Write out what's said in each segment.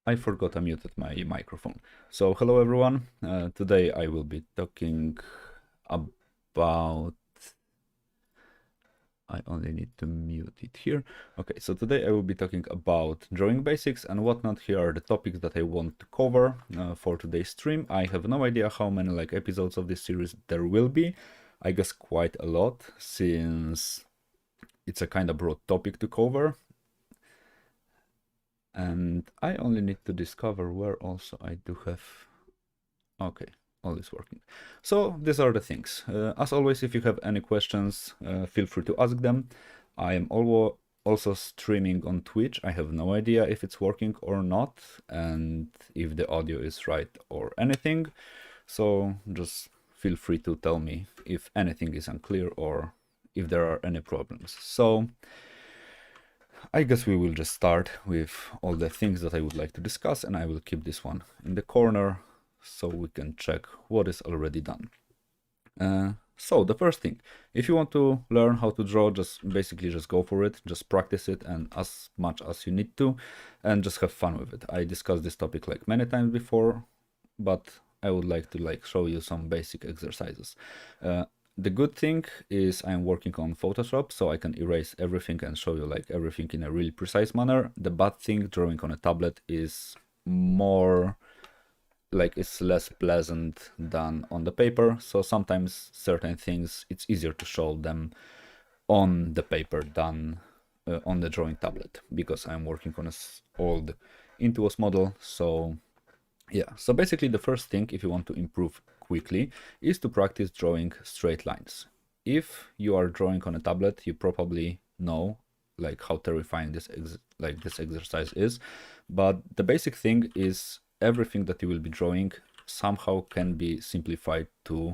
I forgot I muted my microphone. So hello everyone. Today I will be talking about... I only need to mute it here. Okay, so today I will be talking about drawing basics and whatnot. Here are the topics that I want to cover for today's stream. I have no idea how many episodes of this series there will be. I guess quite a lot, since it's a kind of broad topic to cover. And I only need to discover where also I do have... Okay, all is working. So these are the things. As always, if you have any questions, feel free to ask them. I am also streaming on Twitch. I have no idea if it's working or not, and if the audio is right or anything. So just feel free to tell me if anything is unclear or if there are any problems. So I guess we will just start with all the things that I would like to discuss, and I will keep this one in the corner so we can check what is already done. So the first thing, if you want to learn how to draw, just go for it, just practice it and as much as you need to, and just have fun with it. I discussed this topic many times before, but I would like to show you some basic exercises. The good thing is I'm working on Photoshop, so I can erase everything and show you everything in a really precise manner. The bad thing, drawing on a tablet is more it's less pleasant than on the paper, so sometimes certain things it's easier to show them on the paper than on the drawing tablet, because I'm working on an old Intuos model. So yeah, so basically the first thing, if you want to improve quickly, is to practice drawing straight lines. If you are drawing on a tablet, you probably know how terrifying this exercise is, but the basic thing is everything that you will be drawing somehow can be simplified to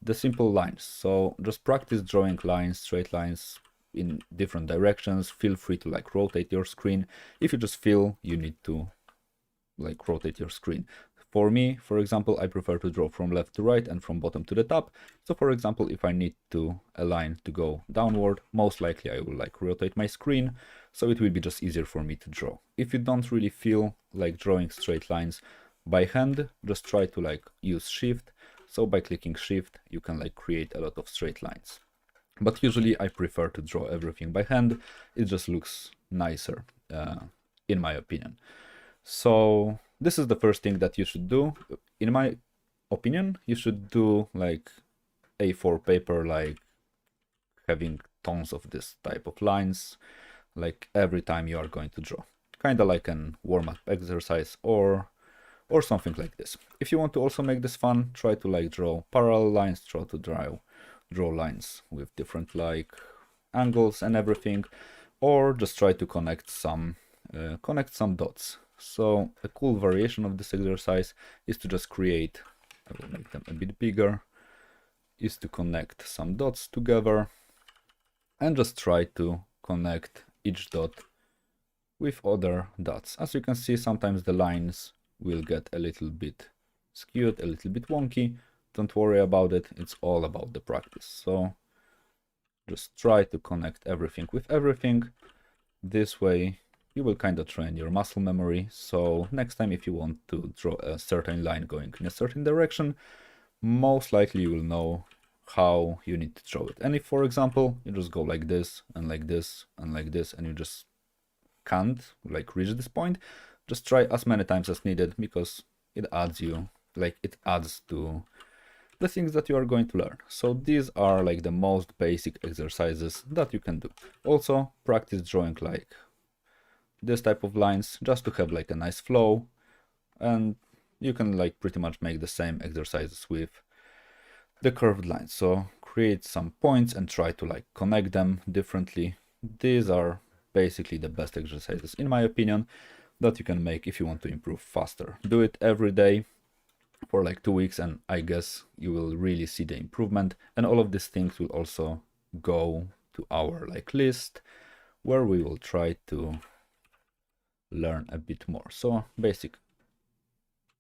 the simple lines. So just practice drawing lines, straight lines in different directions. Feel free to rotate your screen if you just feel you need to rotate your screen. For me, for example, I prefer to draw from left to right and from bottom to the top. So for example, if I need a line to go downward, most likely I will rotate my screen, so it will be just easier for me to draw. If you don't really feel like drawing straight lines by hand, just try to use Shift. So by clicking Shift, you can create a lot of straight lines. But usually I prefer to draw everything by hand. It just looks nicer, in my opinion. So this is the first thing that you should do. In my opinion, you should do A4 paper, having tons of this type of lines, every time you are going to draw. Kind of like an warm-up exercise or something like this. If you want to also make this fun, try to draw parallel lines, try to draw lines with different angles and everything, or just try to connect some dots. So a cool variation of this exercise is to just create, I will make them a bit bigger, is to connect some dots together and just try to connect each dot with other dots. As you can see, sometimes the lines will get a little bit skewed, a little bit wonky. Don't worry about it, it's all about the practice. So just try to connect everything with everything. This way you will kind of train your muscle memory, so next time if you want to draw a certain line going in a certain direction, most likely you will know how you need to draw it. And if, for example, you just go like this and like this and like this, and you just can't reach this point, just try as many times as needed, because it adds to the things that you are going to learn. So these are the most basic exercises that you can do. Also practice drawing this type of lines just to have a nice flow, and you can pretty much make the same exercises with the curved lines. So create some points and try to connect them differently. These are basically the best exercises, in my opinion, that you can make if you want to improve faster. Do it every day for 2 weeks, and I guess you will really see the improvement. And all of these things will also go to our list, where we will try to learn a bit more. So basic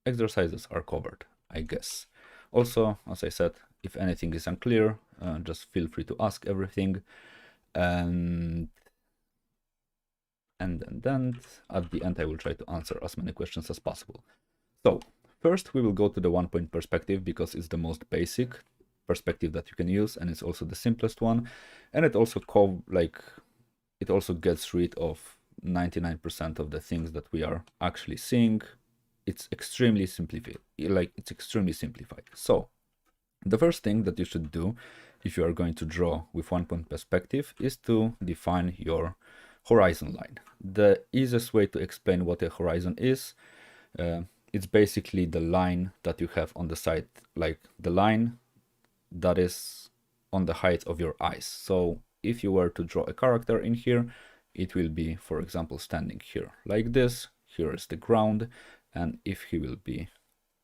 exercises are covered, I guess. Also, as I said, if anything is unclear, just feel free to ask everything. And and then at the end I will try to answer as many questions as possible. So first we will go to the 1-point perspective because it's the most basic perspective that you can use, and it's also the simplest one, and it also it also gets rid of 99% of the things that we are actually seeing. It's extremely simplified. It's extremely simplified. So the first thing that you should do if you are going to draw with 1-point perspective is to define your horizon line. The easiest way to explain what a horizon is, it's basically the line that you have on the side, like the line that is on the height of your eyes. So if you were to draw a character in here, it will be, for example, standing here like this. Here is the ground, and if he will be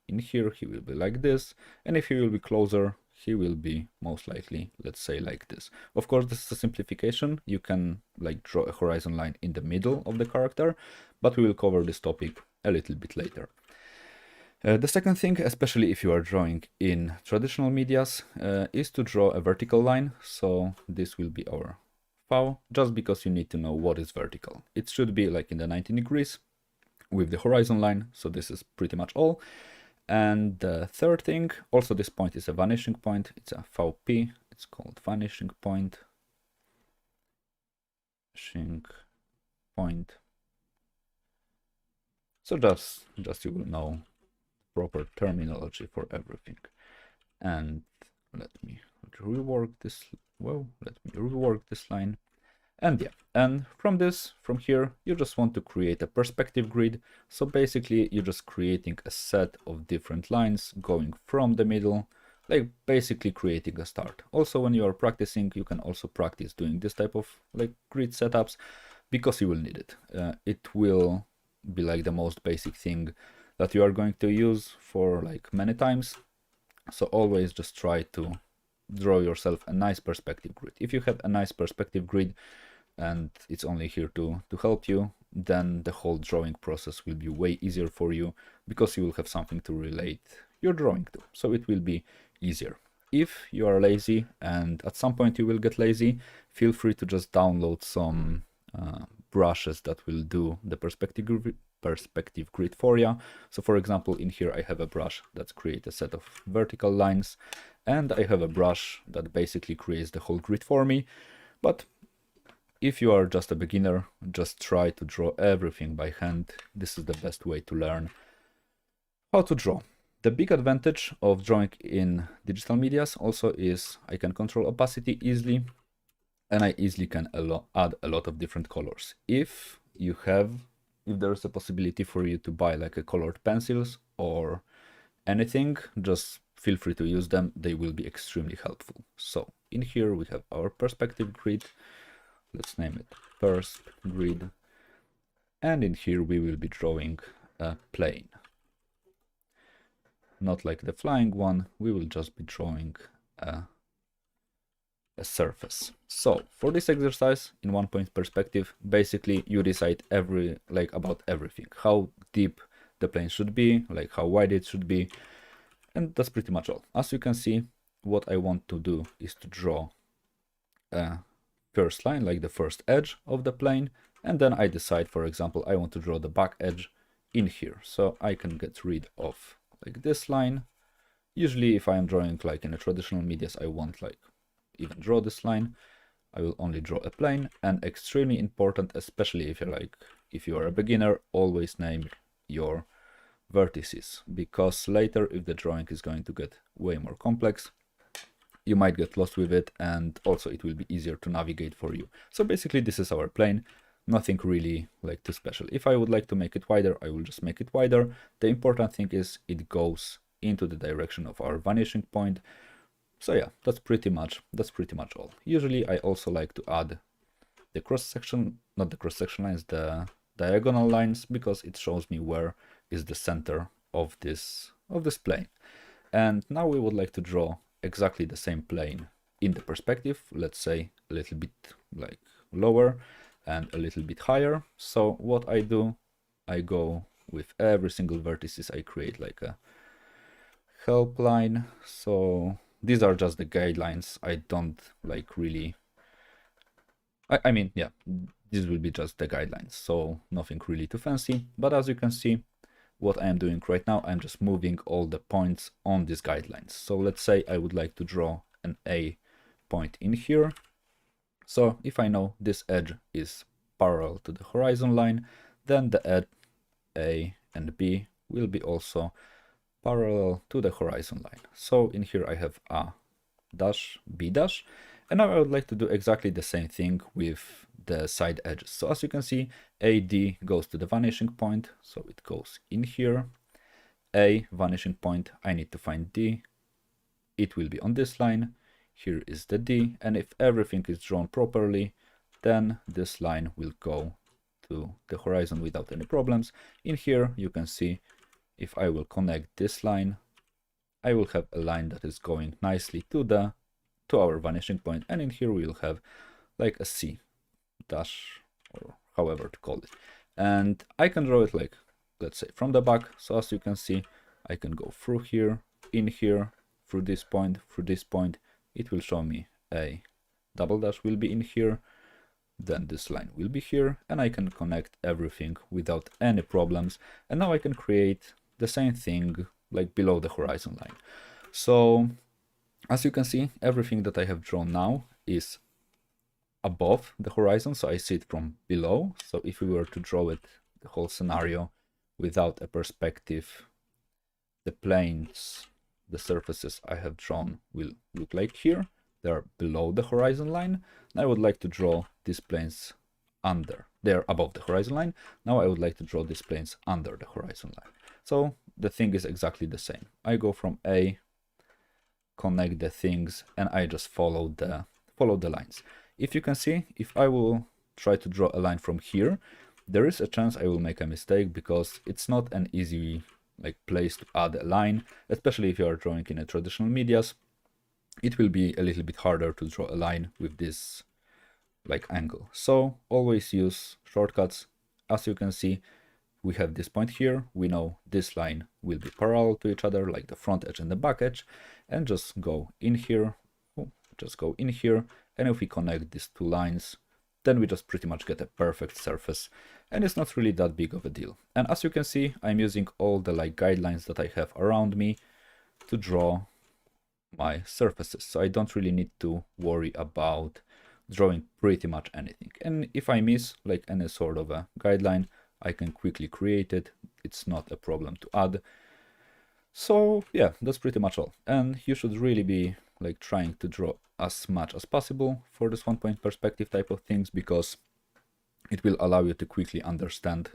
in here, he will be like this, and if he will be closer, he will be most likely, let's say, like this. Of course, this is a simplification. You can like draw a horizon line in the middle of the character, but we will cover this topic a little bit later. The second thing, especially if you are drawing in traditional medias, is to draw a vertical line. So this will be our FAU, just because you need to know what is vertical. It should be like in the 90 degrees with the horizon line. So this is pretty much all. And the third thing, also this point is a vanishing point. It's a VP. It's called vanishing point. Vanishing point. So just you will know proper terminology for everything. And let me rework this. Well, let me rework this line. And yeah, and from here, you just want to create a perspective grid. So basically, you're just creating a set of different lines going from the middle, like basically creating a start. Also, when you are practicing, you can also practice doing this type of like grid setups because you will need it. It will be like the most basic thing that you are going to use for like many times. So always just try to draw yourself a nice perspective grid. If you have a nice perspective grid and it's only here to help you, then the whole drawing process will be way easier for you because you will have something to relate your drawing to. So it will be easier. If you are lazy, and at some point you will get lazy, feel free to just download some brushes that will do the perspective grid for you. So for example, in here I have a brush that creates a set of vertical lines, and I have a brush that basically creates the whole grid for me. But if you are just a beginner, just try to draw everything by hand. This is the best way to learn how to draw. The big advantage of drawing in digital medias also is I can control opacity easily, and I easily can add a lot of different colors. If there's a possibility for you to buy like a colored pencils or anything, just feel free to use them. They will be extremely helpful. So in here we have our perspective grid. Let's name it Persp grid. And in here we will be drawing a plane. Not like the flying one, we will just be drawing a surface. So for this exercise in 1-point perspective, basically you decide about everything. How deep the plane should be, like how wide it should be. And that's pretty much all. As you can see, what I want to do is to draw a first line, like the first edge of the plane. And then I decide, for example, I want to draw the back edge in here. So I can get rid of like this line. Usually if I am drawing like in a traditional medias, I won't like even draw this line. I will only draw a plane. And extremely important, especially if you are a beginner, always name your vertices, because later if the drawing is going to get way more complex, you might get lost with it, and also it will be easier to navigate for you. So basically this is our plane, nothing really like too special. If I would like to make it wider, I will just make it wider. The important thing is it goes into the direction of our vanishing point. So yeah, that's pretty much all. Usually I also like to add the not the cross-section lines, the diagonal lines, because it shows me where is the center of this plane. And now we would like to draw exactly the same plane in the perspective, let's say a little bit like lower and a little bit higher. So what I do, I go with every single vertices, I create like a help line. So these are just the guidelines. I don't like really I mean, yeah, this will be just the guidelines, so nothing really too fancy. But as you can see, what I am doing right now, I'm just moving all the points on these guidelines. So let's say I would like to draw an A point in here. So if I know this edge is parallel to the horizon line, then the edge A and B will be also parallel to the horizon line. So in here I have A dash, B dash, and now I would like to do exactly the same thing with the side edges. So as you can see, AD goes to the vanishing point, so it goes in here. A vanishing point, I need to find D. It will be on this line. Here is the D, and if everything is drawn properly, then this line will go to the horizon without any problems. In here, you can see if I will connect this line, I will have a line that is going nicely to our vanishing point, and in here we'll have like a C dash, or however to call it. And I can draw it like, let's say, from the back. So as you can see, I can go through here, in here, through this point, it will show me a double dash will be in here, then this line will be here, and I can connect everything without any problems. And now I can create the same thing like below the horizon line. So as you can see, everything that I have drawn now is above the horizon, so I see it from below. So if we were to draw it, the whole scenario without a perspective, the planes, the surfaces I have drawn will look like here. They're below the horizon line. And I would like to draw these planes under. They're above the horizon line. Now I would like to draw these planes under the horizon line. So the thing is exactly the same. I go from A, connect the things, and I just follow the lines. If you can see, if I will try to draw a line from here, there is a chance I will make a mistake because it's not an easy place to add a line, especially if you are drawing in a traditional medias. It will be a little bit harder to draw a line with this angle. So always use shortcuts. As you can see, we have this point here. We know this line will be parallel to each other, like the front edge and the back edge, and just go in here, and if we connect these two lines, then we just pretty much get a perfect surface, and it's not really that big of a deal. And as you can see, I'm using all the guidelines that I have around me to draw my surfaces, so I don't really need to worry about drawing pretty much anything. And if I miss any sort of a guideline, I can quickly create it. It's not a problem to add. So yeah, that's pretty much all. And you should really be trying to draw as much as possible for this 1-point perspective type of things, because it will allow you to quickly understand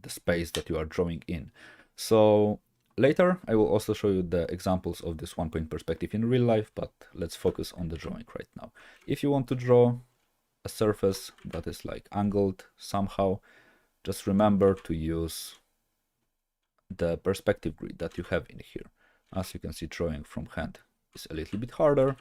the space that you are drawing in. So later I will also show you the examples of this 1-point perspective in real life, but let's focus on the drawing right now. If you want to draw a surface that is angled somehow, just remember to use the perspective grid that you have in here. As you can see, drawing from hand is a little bit harder,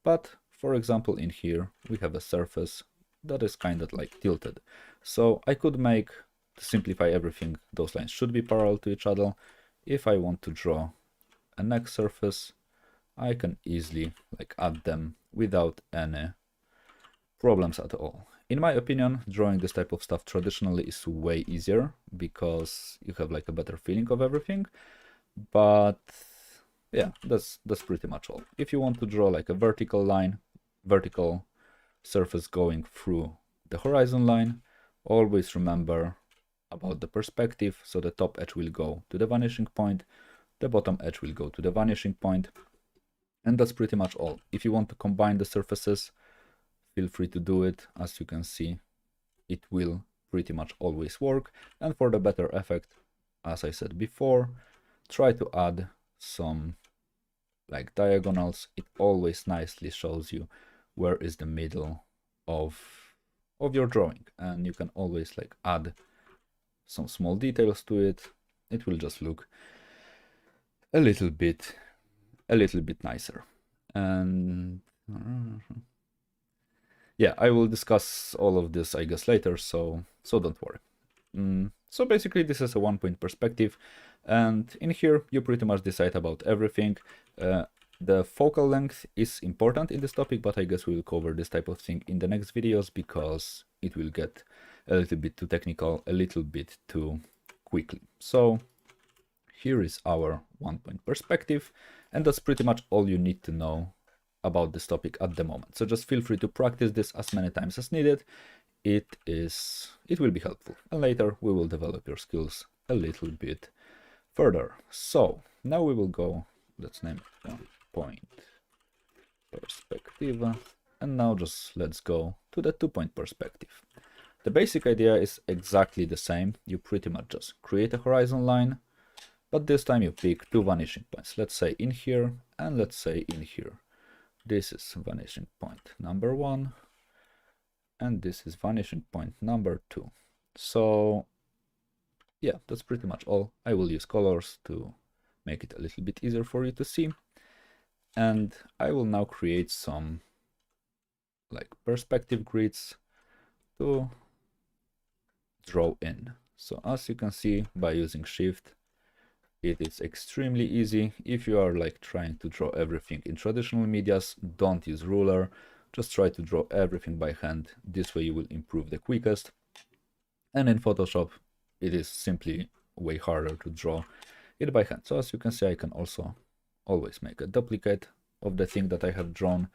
but for example in here we have a surface that is kind of tilted. So I could make, to simplify everything, those lines should be parallel to each other. If I want to draw a next surface, I can easily add them without any problems at all. In my opinion, drawing this type of stuff traditionally is way easier because you have a better feeling of everything. But yeah, that's pretty much all. If you want to draw a vertical line, vertical surface going through the horizon line, always remember about the perspective. So the top edge will go to the vanishing point, the bottom edge will go to the vanishing point, and that's pretty much all. If you want to combine the surfaces, feel free to do it. As you can see, it will pretty much always work. And for the better effect, as I said before, try to add some diagonals. It always nicely shows you where is the middle of your drawing, and you can always add some small details to it. It will just look a little bit nicer. And yeah, I will discuss all of this, I guess, later, so don't worry. So basically, this is a 1-point perspective, and in here, you pretty much decide about everything. The focal length is important in this topic, but I guess we will cover this type of thing in the next videos because it will get a little bit too technical, a little bit too quickly. So here is our 1-point perspective, and that's pretty much all you need to know about this topic at the moment. So just feel free to practice this as many times as needed. It will be helpful, and later we will develop your skills a little bit further. So now we will go, let's name it 1-point perspective, and now just let's go to the 2-point perspective. The basic idea is exactly the same. You pretty much just create a horizon line, but this time you pick 2 vanishing points. Let's say in here, and let's say in here. This is vanishing point number 1, and this is vanishing point number 2. So yeah, that's pretty much all. I will use colors to make it a little bit easier for you to see. And I will now create some like perspective grids to draw in. So as you can see, by using Shift, it is extremely easy. If you are like trying to draw everything in traditional medias, don't use ruler. Just try to draw everything by hand. This way you will improve the quickest. And in Photoshop, it is simply way harder to draw it by hand. So as you can see, I can also always make a duplicate of the thing that I have drawn,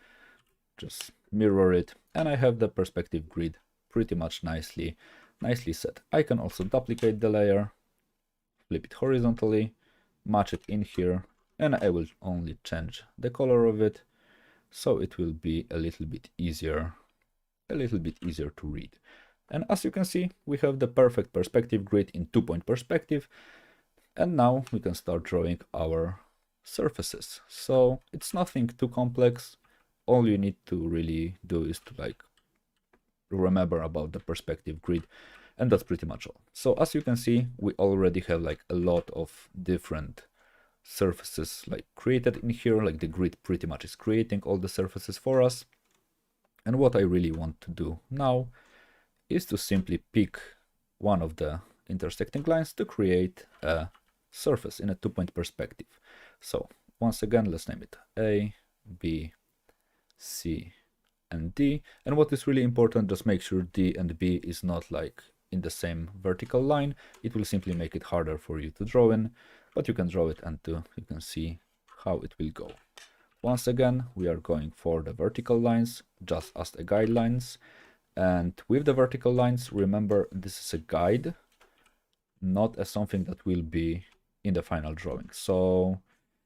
just mirror it, and I have the perspective grid pretty much nicely set. I can also duplicate the layer, flip it horizontally, match it in here, and I will only change the color of it, so it will be a little bit easier to read. And as you can see, we have the perfect perspective grid in 2-point perspective, and now we can start drawing our surfaces. So it's nothing too complex. All you need to really do is to like remember about the perspective grid, and that's pretty much all. So as you can see, we already have like a lot of different surfaces like created in here. Like the grid pretty much is creating all the surfaces for us. And what I really want to do now is to simply pick one of the intersecting lines to create a surface in a 2-point perspective. So once again, let's name it A, B, C, and D. And what is really important, just make sure D and B is not like in the same vertical line. It will simply make it harder for you to draw in, but you can draw it and you can see how it will go. Once again, we are going for the vertical lines just as the guidelines. And with the vertical lines, remember this is a guide, not as something that will be in the final drawing. So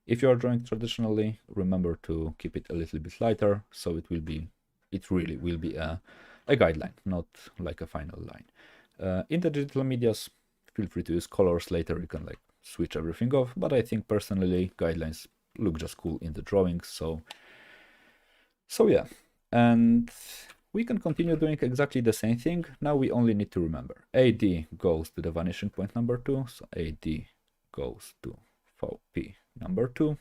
if you are drawing traditionally, remember to keep it a little bit lighter, so it really will be a guideline, not like a final line. In the digital medias, feel free to use colors. Later you can like switch everything off, but I think personally guidelines look just cool in the drawings. So yeah, and we can continue doing exactly the same thing. Now we only need to remember AD goes to the vanishing point number 2, so AD goes to VP number 2,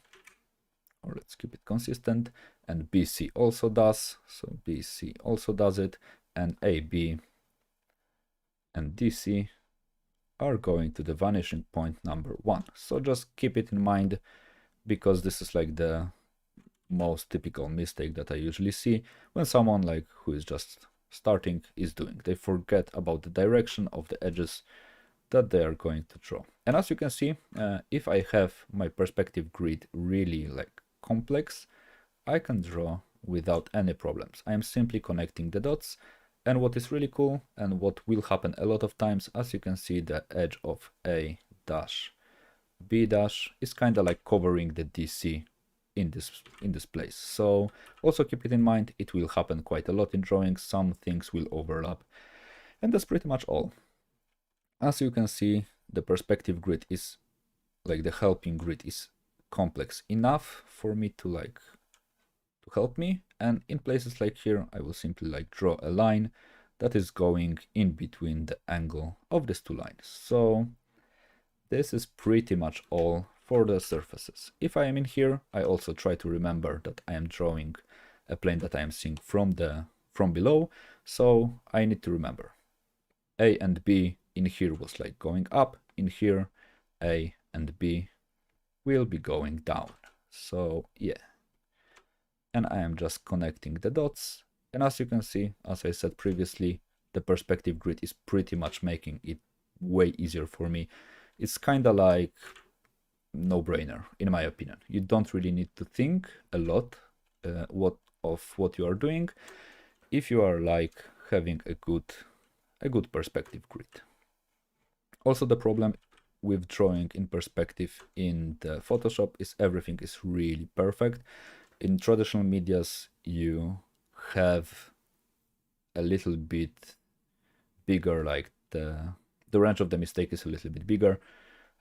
or let's keep it consistent, and BC also does, so BC also does it, and AB and DC are going to the vanishing point number 1. So just keep it in mind, because this is like the most typical mistake that I usually see when someone like who is just starting is doing. They forget about the direction of the edges that they are going to draw. And as you can see, if I have my perspective grid really like complex, I can draw without any problems. I am simply connecting the dots. And what is really cool and what will happen a lot of times, as you can see, the edge of A dash B dash is kind of like covering the DC in this place. So also keep it in mind, it will happen quite a lot in drawings. Some things will overlap, and that's pretty much all. As you can see, the perspective grid is like the helping grid is complex enough for me to help me, and in places like here I will simply like draw a line that is going in between the angle of these two lines. So this is pretty much all for the surfaces. If I am in here, I also try to remember that I am drawing a plane that I am seeing from below, so I need to remember A and B in here was like going up, in here A and B will be going down. So yeah, and I am just connecting the dots. And as you can see, as I said previously, the perspective grid is pretty much making it way easier for me. It's kind of like no-brainer, in my opinion. You don't really need to think a lot what you are doing if you are like having a good perspective grid. Also, the problem with drawing in perspective in the Photoshop is everything is really perfect. In traditional medias, you have a little bit bigger, like the range of the mistake is a little bit bigger.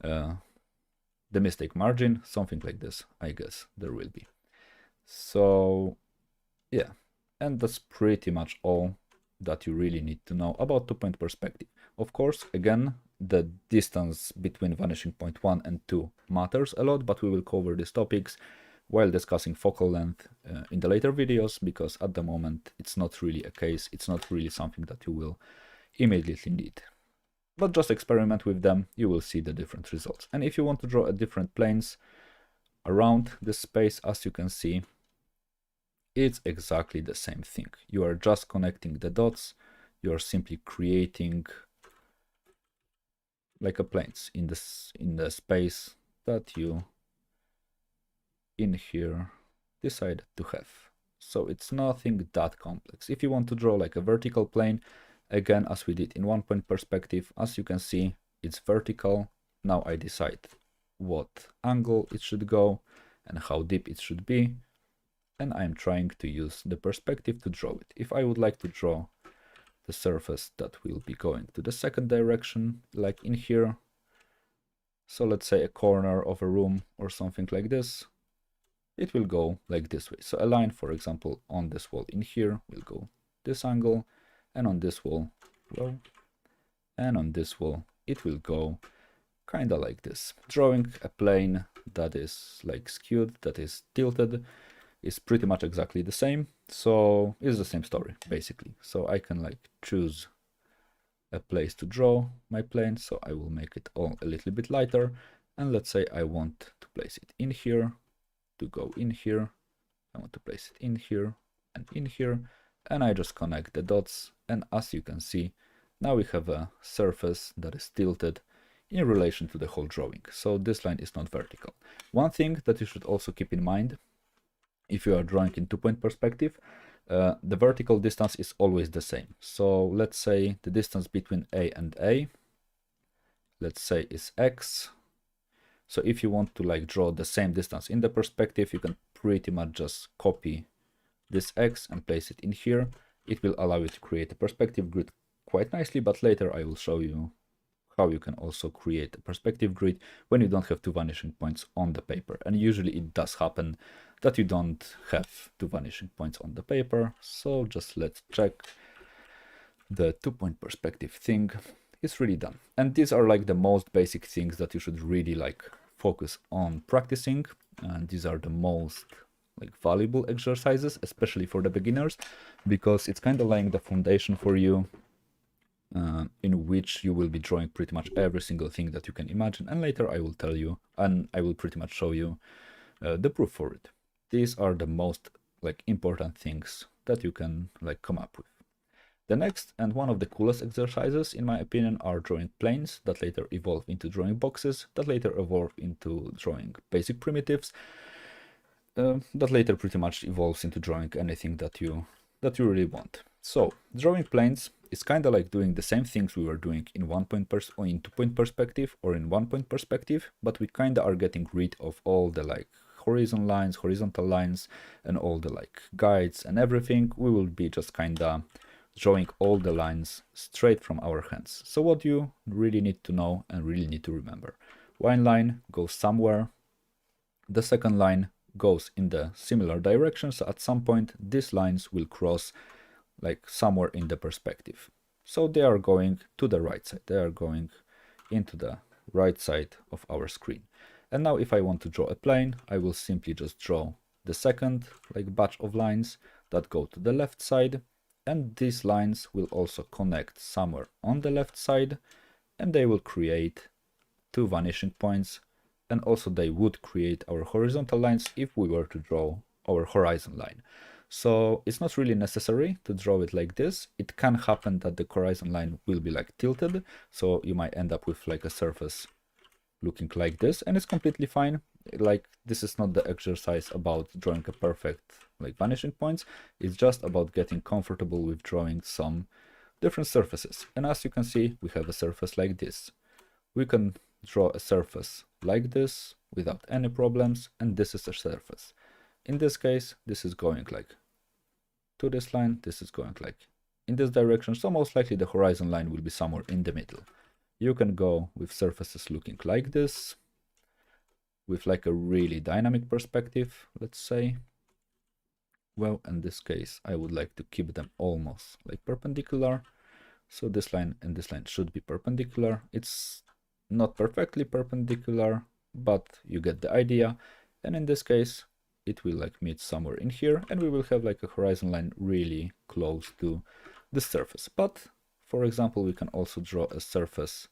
The mistake margin, something like this, I guess there will be. So yeah, and that's pretty much all that you really need to know about two-point perspective. Of course, again, the distance between vanishing point 1 and 2 matters a lot, but we will cover these topics while discussing focal length in the later videos, because at the moment it's not really a case, it's not really something that you will immediately need. But just experiment with them, you will see the different results. And if you want to draw a different planes around this space, as you can see, it's exactly the same thing. You are just connecting the dots, you are simply creating like a planes in the space that you in here decided to have. So it's nothing that complex. If you want to draw like a vertical plane, again, as we did in one-point perspective, as you can see, it's vertical. Now I decide what angle it should go and how deep it should be, and I'm trying to use the perspective to draw it. If I would like to draw the surface that will be going to the second direction, like in here, so let's say a corner of a room or something like this, it will go like this way. So a line, for example, on this wall in here will go this angle, and on this wall, well, and on this wall, it will go kind of like this. Drawing a plane that is like skewed, that is tilted, is pretty much exactly the same. So it's the same story, basically. So I can like choose a place to draw my plane. So I will make it all a little bit lighter. And let's say I want to place it in here, to go in here. I want to place it in here and in here. And I just connect the dots. And as you can see, now we have a surface that is tilted in relation to the whole drawing. So this line is not vertical. One thing that you should also keep in mind, if you are drawing in two-point perspective, the vertical distance is always the same. So let's say the distance between A and A, let's say is X. So if you want to like draw the same distance in the perspective, you can pretty much just copy this X and place it in here. It will allow you to create a perspective grid quite nicely, but later I will show you how you can also create a perspective grid when you don't have two vanishing points on the paper. And usually it does happen that you don't have two vanishing points on the paper. So just let's check. The two-point perspective thing is really done. And these are like the most basic things that you should really like focus on practicing. And these are the most like valuable exercises, especially for the beginners, because it's kind of laying the foundation for you, in which you will be drawing pretty much every single thing that you can imagine. And later I will tell you, and I will pretty much show you the proof for it. These are the most like important things that you can like come up with. The next and one of the coolest exercises, in my opinion, are drawing planes that later evolve into drawing boxes, that later evolve into drawing basic primitives, that later pretty much evolves into drawing anything that you really want. So drawing planes is kind of like doing the same things we were doing in or in two-point perspective or in one-point perspective, but we kind of are getting rid of all the like horizontal lines, and all the like guides and everything. We will be just kind of drawing all the lines straight from our hands. So what you really need to know and really need to remember: one line goes somewhere, the second line goes in the similar direction, so at some point these lines will cross like somewhere in the perspective. So they are going to the right side, they are going into the right side of our screen. And now if I want to draw a plane, I will simply just draw the second like batch of lines that go to the left side, and these lines will also connect somewhere on the left side, and they will create two vanishing points, and also they would create our horizontal lines if we were to draw our horizon line. So it's not really necessary to draw it like this. It can happen that the horizon line will be like tilted, so you might end up with like a surface looking like this, and it's completely fine. Like, this is not the exercise about drawing a perfect like vanishing points. It's just about getting comfortable with drawing some different surfaces. And as you can see, we have a surface like this. We can draw a surface like this without any problems, and this is a surface. In this case, this is going like to this line, this is going like in this direction, so most likely the horizon line will be somewhere in the middle. You can go with surfaces looking like this, with like a really dynamic perspective, let's say. Well, in this case, I would like to keep them almost like perpendicular. So this line and this line should be perpendicular. It's not perfectly perpendicular, but you get the idea. And in this case, it will like meet somewhere in here, and we will have like a horizon line really close to the surface. But for example, we can also draw a surface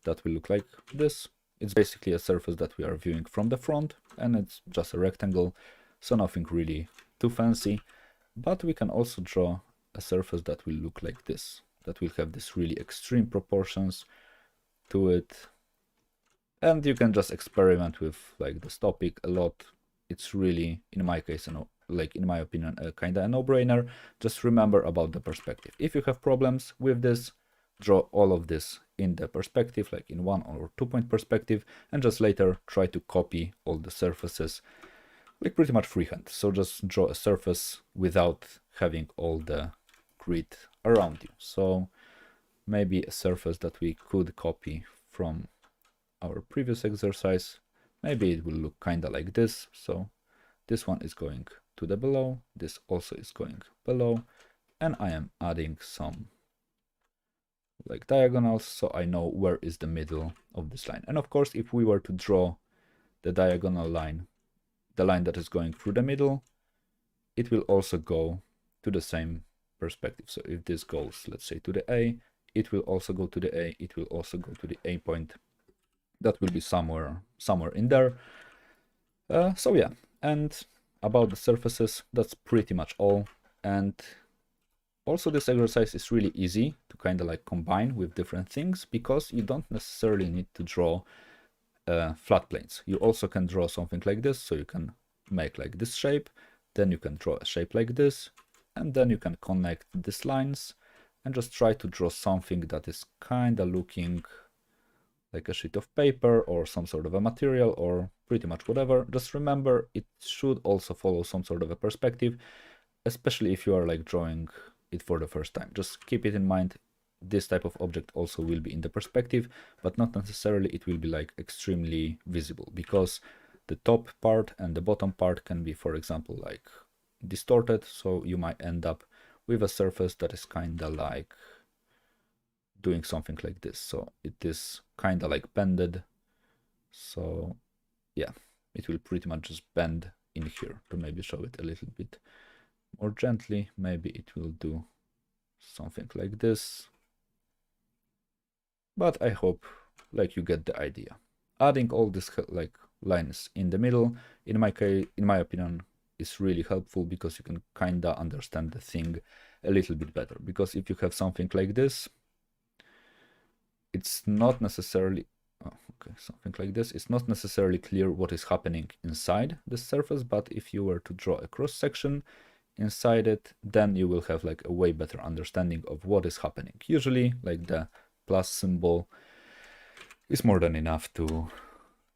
that will look like this. It's basically a surface that we are viewing from the front, and it's just a rectangle, so nothing really too fancy. But we can also draw a surface that will look like this, that will have this really extreme proportions to it. And you can just experiment with like this topic a lot. It's really, in my case, like in my opinion, kind of a no-brainer. Just remember about the perspective. If you have problems with this, draw all of this in the perspective, like in 1 or 2 point perspective, and just later try to copy all the surfaces like pretty much freehand. So just draw a surface without having all the grid around you. So maybe a surface that we could copy from our previous exercise. Maybe it will look kind of like this. So this one is going to the below, this also is going below, and I am adding some like diagonals, so I know where is the middle of this line. And of course, if we were to draw the diagonal line, the line that is going through the middle, it will also go to the same perspective. So if this goes, let's say, to the A, it will also go to the A, it will also go to the A point. That will be somewhere in there. So yeah, and about the surfaces, that's pretty much all. And also this exercise is really easy to kind of like combine with different things, because you don't necessarily need to draw flat planes. You also can draw something like this, so you can make like this shape, then you can draw a shape like this, and then you can connect these lines and just try to draw something that is kind of looking like a sheet of paper or some sort of a material or pretty much whatever. Just remember, it should also follow some sort of a perspective, especially if you are like drawing it for the first time. Just keep it in mind. This type of object also will be in the perspective, but not necessarily it will be like extremely visible, because the top part and the bottom part can be, for example, like distorted. So you might end up with a surface that is kind of like doing something like this. So it is kind of like bended. So yeah, it will pretty much just bend in here. To maybe show it a little bit more gently, maybe it will do something like this. But I hope like you get the idea. Adding all these like lines in the middle, in my opinion, is really helpful, because you can kind of understand the thing a little bit better. Because if you have something like this, it's not necessarily something like this, it's not necessarily clear what is happening inside the surface. But if you were to draw a cross section inside it, then you will have like a way better understanding of what is happening. Usually like the plus symbol is more than enough to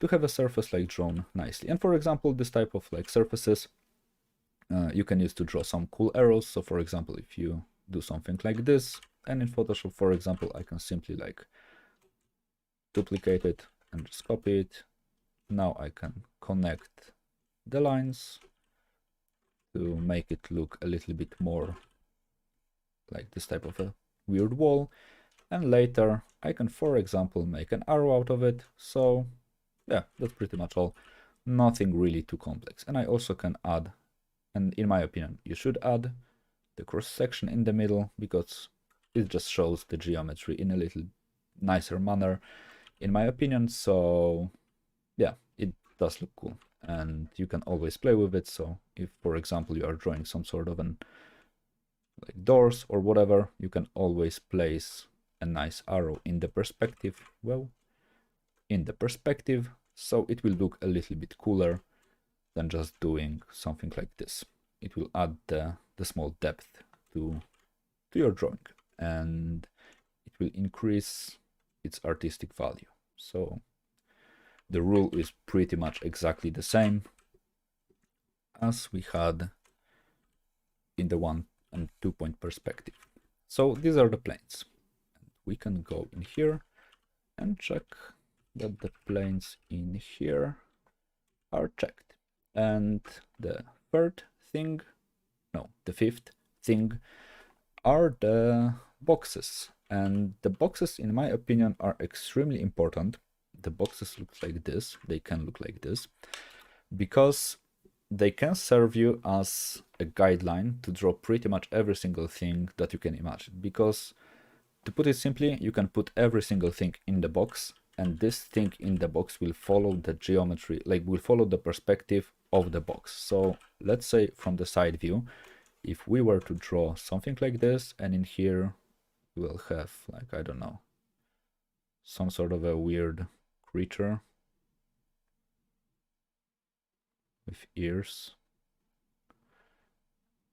have a surface like drawn nicely. And for example, this type of like surfaces you can use to draw some cool arrows. So for example, if you do something like this, and in Photoshop, for example, I can simply like duplicate it and just copy it. Now I can connect the lines to make it look a little bit more like this type of a weird wall. And later I can, for example, make an arrow out of it. So yeah, that's pretty much all. Nothing really too complex. And I also can add, and in my opinion, you should add the cross section in the middle, because it just shows the geometry in a little nicer manner, in my opinion. So yeah, it does look cool. and you can always play with it. So if, for example, you are drawing some sort of an like doors or whatever, you can always place a nice arrow in the perspective, well, in the perspective, so it will look a little bit cooler than just doing something like this. It will add the small depth to your drawing, and it will increase its artistic value. So the rule is pretty much exactly the same as we had in the 1 and 2 point perspective. So these are the planes. We can go in here and check that the planes in here are checked. And the third thing, no, the fifth thing are the boxes. And the boxes, in my opinion, are extremely important. The boxes look like this, they can look like this, because they can serve you as a guideline to draw pretty much every single thing that you can imagine. Because, to put it simply, you can put every single thing in the box, and this thing in the box will follow the geometry, like will follow the perspective of the box. So let's say from the side view, if we were to draw something like this, and in here we will have, like, I don't know, some sort of a weird creature with ears,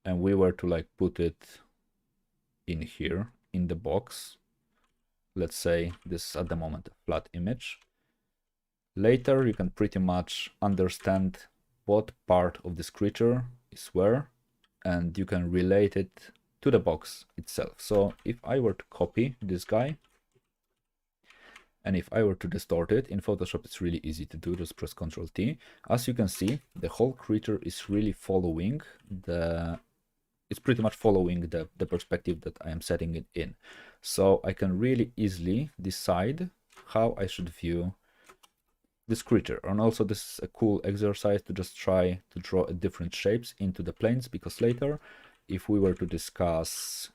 and we were to like put it in here in the box, let's say this is at the moment a flat image, later you can pretty much understand what part of this creature is where, and you can relate it to the box itself. So if I were to copy this guy, and if I were to distort it, in Photoshop it's really easy to do, just press Ctrl T. As you can see, the whole creature is really following it's pretty much following the perspective that I am setting it in. So I can really easily decide how I should view this creature. And also this is a cool exercise to just try to draw different shapes into the planes, because later, if we were to discuss,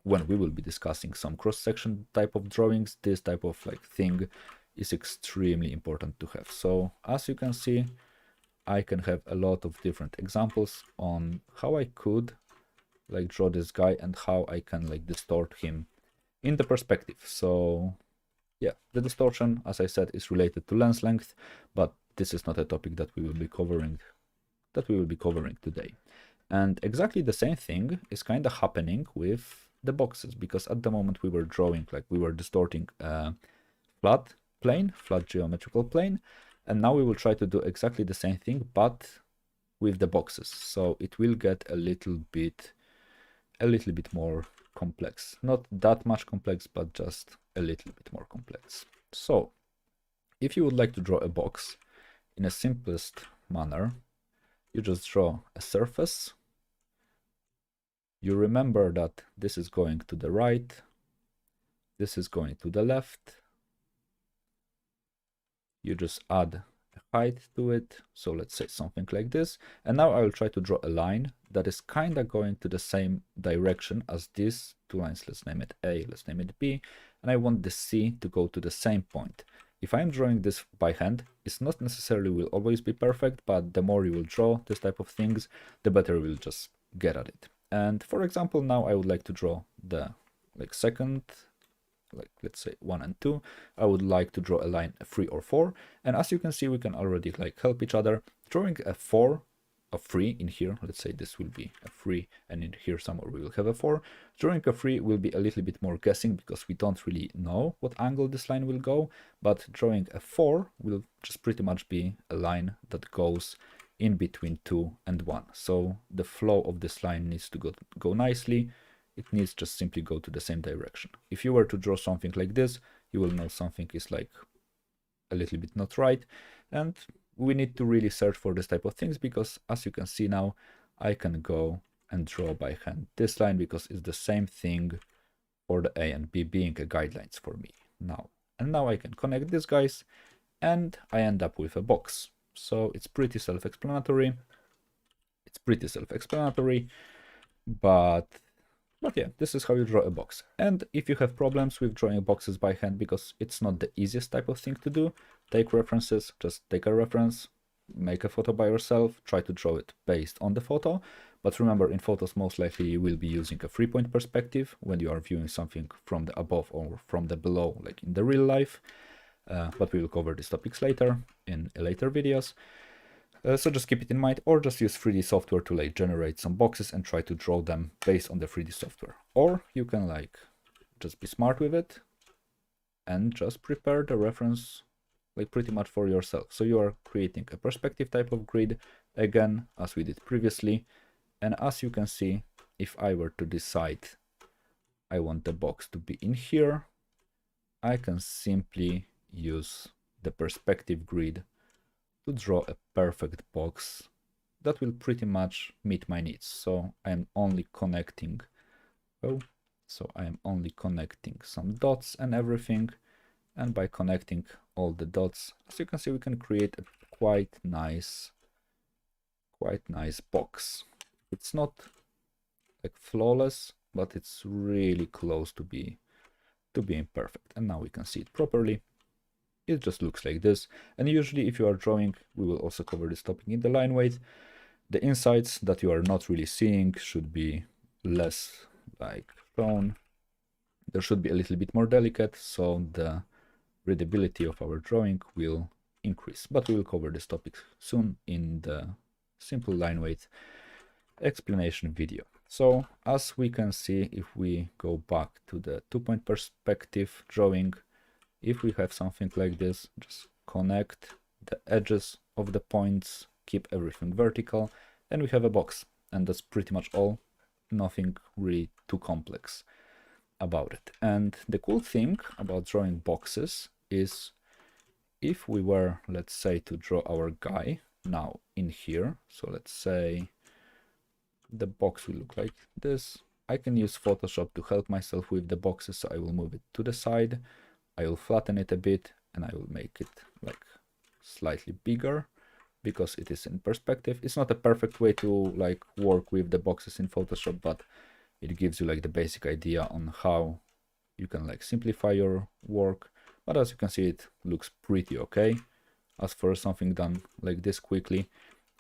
when we will be discussing some cross-section type of drawings, this type of like thing is extremely important to have. So as you can see, I can have a lot of different examples on how I could like draw this guy and how I can like distort him in the perspective. So yeah, the distortion, as I said, is related to lens length, but this is not a topic that we will be covering today. And exactly the same thing is kind of happening with the boxes, because at the moment we were drawing, like we were distorting a flat geometrical plane, and now we will try to do exactly the same thing, but with the boxes. So it will get a little bit more complex. Not that much complex, but just a little bit more complex. So if you would like to draw a box in a simplest manner, you just draw a surface. You remember that this is going to the right, this is going to the left. You just add a height to it, so let's say something like this. And now I will try to draw a line that is kind of going to the same direction as these two lines. Let's name it A, let's name it B, and I want the C to go to the same point. If I'm drawing this by hand, it's not necessarily will always be perfect, but the more you will draw this type of things, the better you will just get at it. And for example, now I would like to draw the like second, like let's say 1 and 2. I would like to draw a line 3 or 4, and as you can see, we can already like help each other. Drawing a 3 in here, let's say this will be a 3, and in here somewhere we will have a 4. Drawing a 3 will be a little bit more guessing, because we don't really know what angle this line will go, but drawing a 4 will just pretty much be a line that goes in between 2 and 1. So the flow of this line needs to go nicely. It needs just simply go to the same direction. If you were to draw something like this, you will know something is like a little bit not right, and we need to really search for this type of things, because as you can see now, I can go and draw by hand this line, because it's the same thing for the A and B being a guidelines for me now. And now I can connect these guys, and I end up with a box. So it's pretty self-explanatory. But yeah, this is how you draw a box. And if you have problems with drawing boxes by hand, because it's not the easiest type of thing to do, take references, just take a reference, make a photo by yourself, try to draw it based on the photo. But remember, in photos, most likely you will be using a 3-point perspective when you are viewing something from the above or from the below, like in the real life. But we will cover these topics later in later videos. So just keep it in mind, or just use 3D software to like generate some boxes and try to draw them based on the 3D software. Or you can like just be smart with it and just prepare the reference like pretty much for yourself. So you are creating a perspective type of grid, again, as we did previously. And as you can see, if I were to decide I want the box to be in here, I can simply use the perspective grid to draw a perfect box that will pretty much meet my needs. So I am only connecting, some dots and everything. And by connecting all the dots, as you can see, we can create a quite nice box. It's not like flawless, but it's really close to being perfect. And now we can see it properly. It just looks like this. And usually if you are drawing, we will also cover this topic in the line weight, the insides that you are not really seeing should be less like shown. There should be a little bit more delicate, so the readability of our drawing will increase. But we will cover this topic soon in the simple line weight explanation video. So as we can see, if we go back to the 2-point perspective drawing, if we have something like this, just connect the edges of the points, keep everything vertical, and we have a box. And that's pretty much all. Nothing really too complex about it. And the cool thing about drawing boxes is if we were, let's say, to draw our guy now in here, so let's say the box will look like this. I can use Photoshop to help myself with the boxes, so I will move it to the side, I will flatten it a bit, and I will make it like slightly bigger because it is in perspective. It's not a perfect way to like work with the boxes in Photoshop, but it gives you like the basic idea on how you can like simplify your work. But as you can see, it looks pretty okay as for something done like this quickly.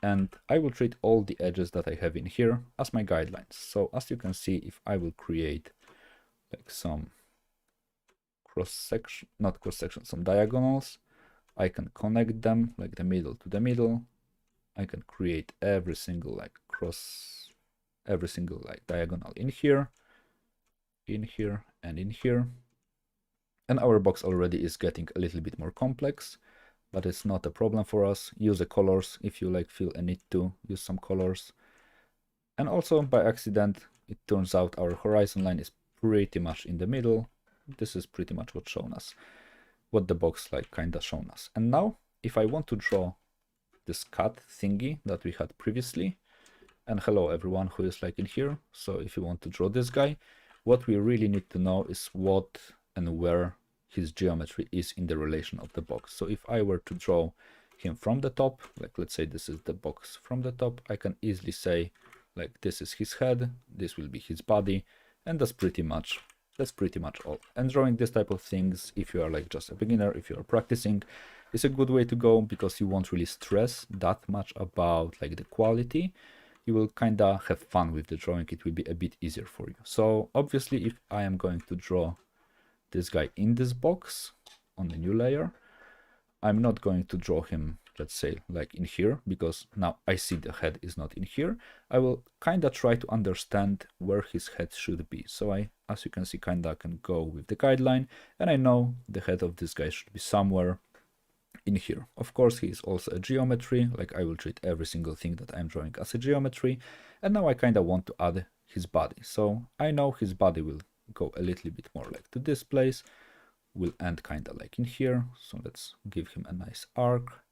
And I will treat all the edges that I have in here as my guidelines. So as you can see, if I will create like some cross-section, not cross-section, some diagonals, I can connect them like the middle to the middle. I can create every single like diagonal in here, and in here. And our box already is getting a little bit more complex, but it's not a problem for us. Use the colors if you like feel a need to use some colors. And also by accident, it turns out our horizon line is pretty much in the middle. This is pretty much what's shown us, what the box like kinda shown us. And now if I want to draw this cut thingy that we had previously, and hello everyone who is like in here. So if you want to draw this guy, what we really need to know is what and where his geometry is in the relation of the box. So if I were to draw him from the top, like let's say this is the box from the top, I can easily say like this is his head, this will be his body, and that's pretty much all. And drawing this type of things, if you are like just a beginner, if you are practicing, is a good way to go because you won't really stress that much about like the quality. You will kinda have fun with the drawing. It will be a bit easier for you. So obviously if I am going to draw this guy in this box on the new layer, I'm not going to draw him, let's say, like in here, because now I see the head is not in here. I will kinda try to understand where his head should be. So I, as you can see, kinda can go with the guideline, and I know the head of this guy should be somewhere in here. Of course, he is also a geometry, like I will treat every single thing that I'm drawing as a geometry. And now I kinda want to add his body. So I know his body will go a little bit more like to this place, will end kinda like in here. So let's give him a nice arc.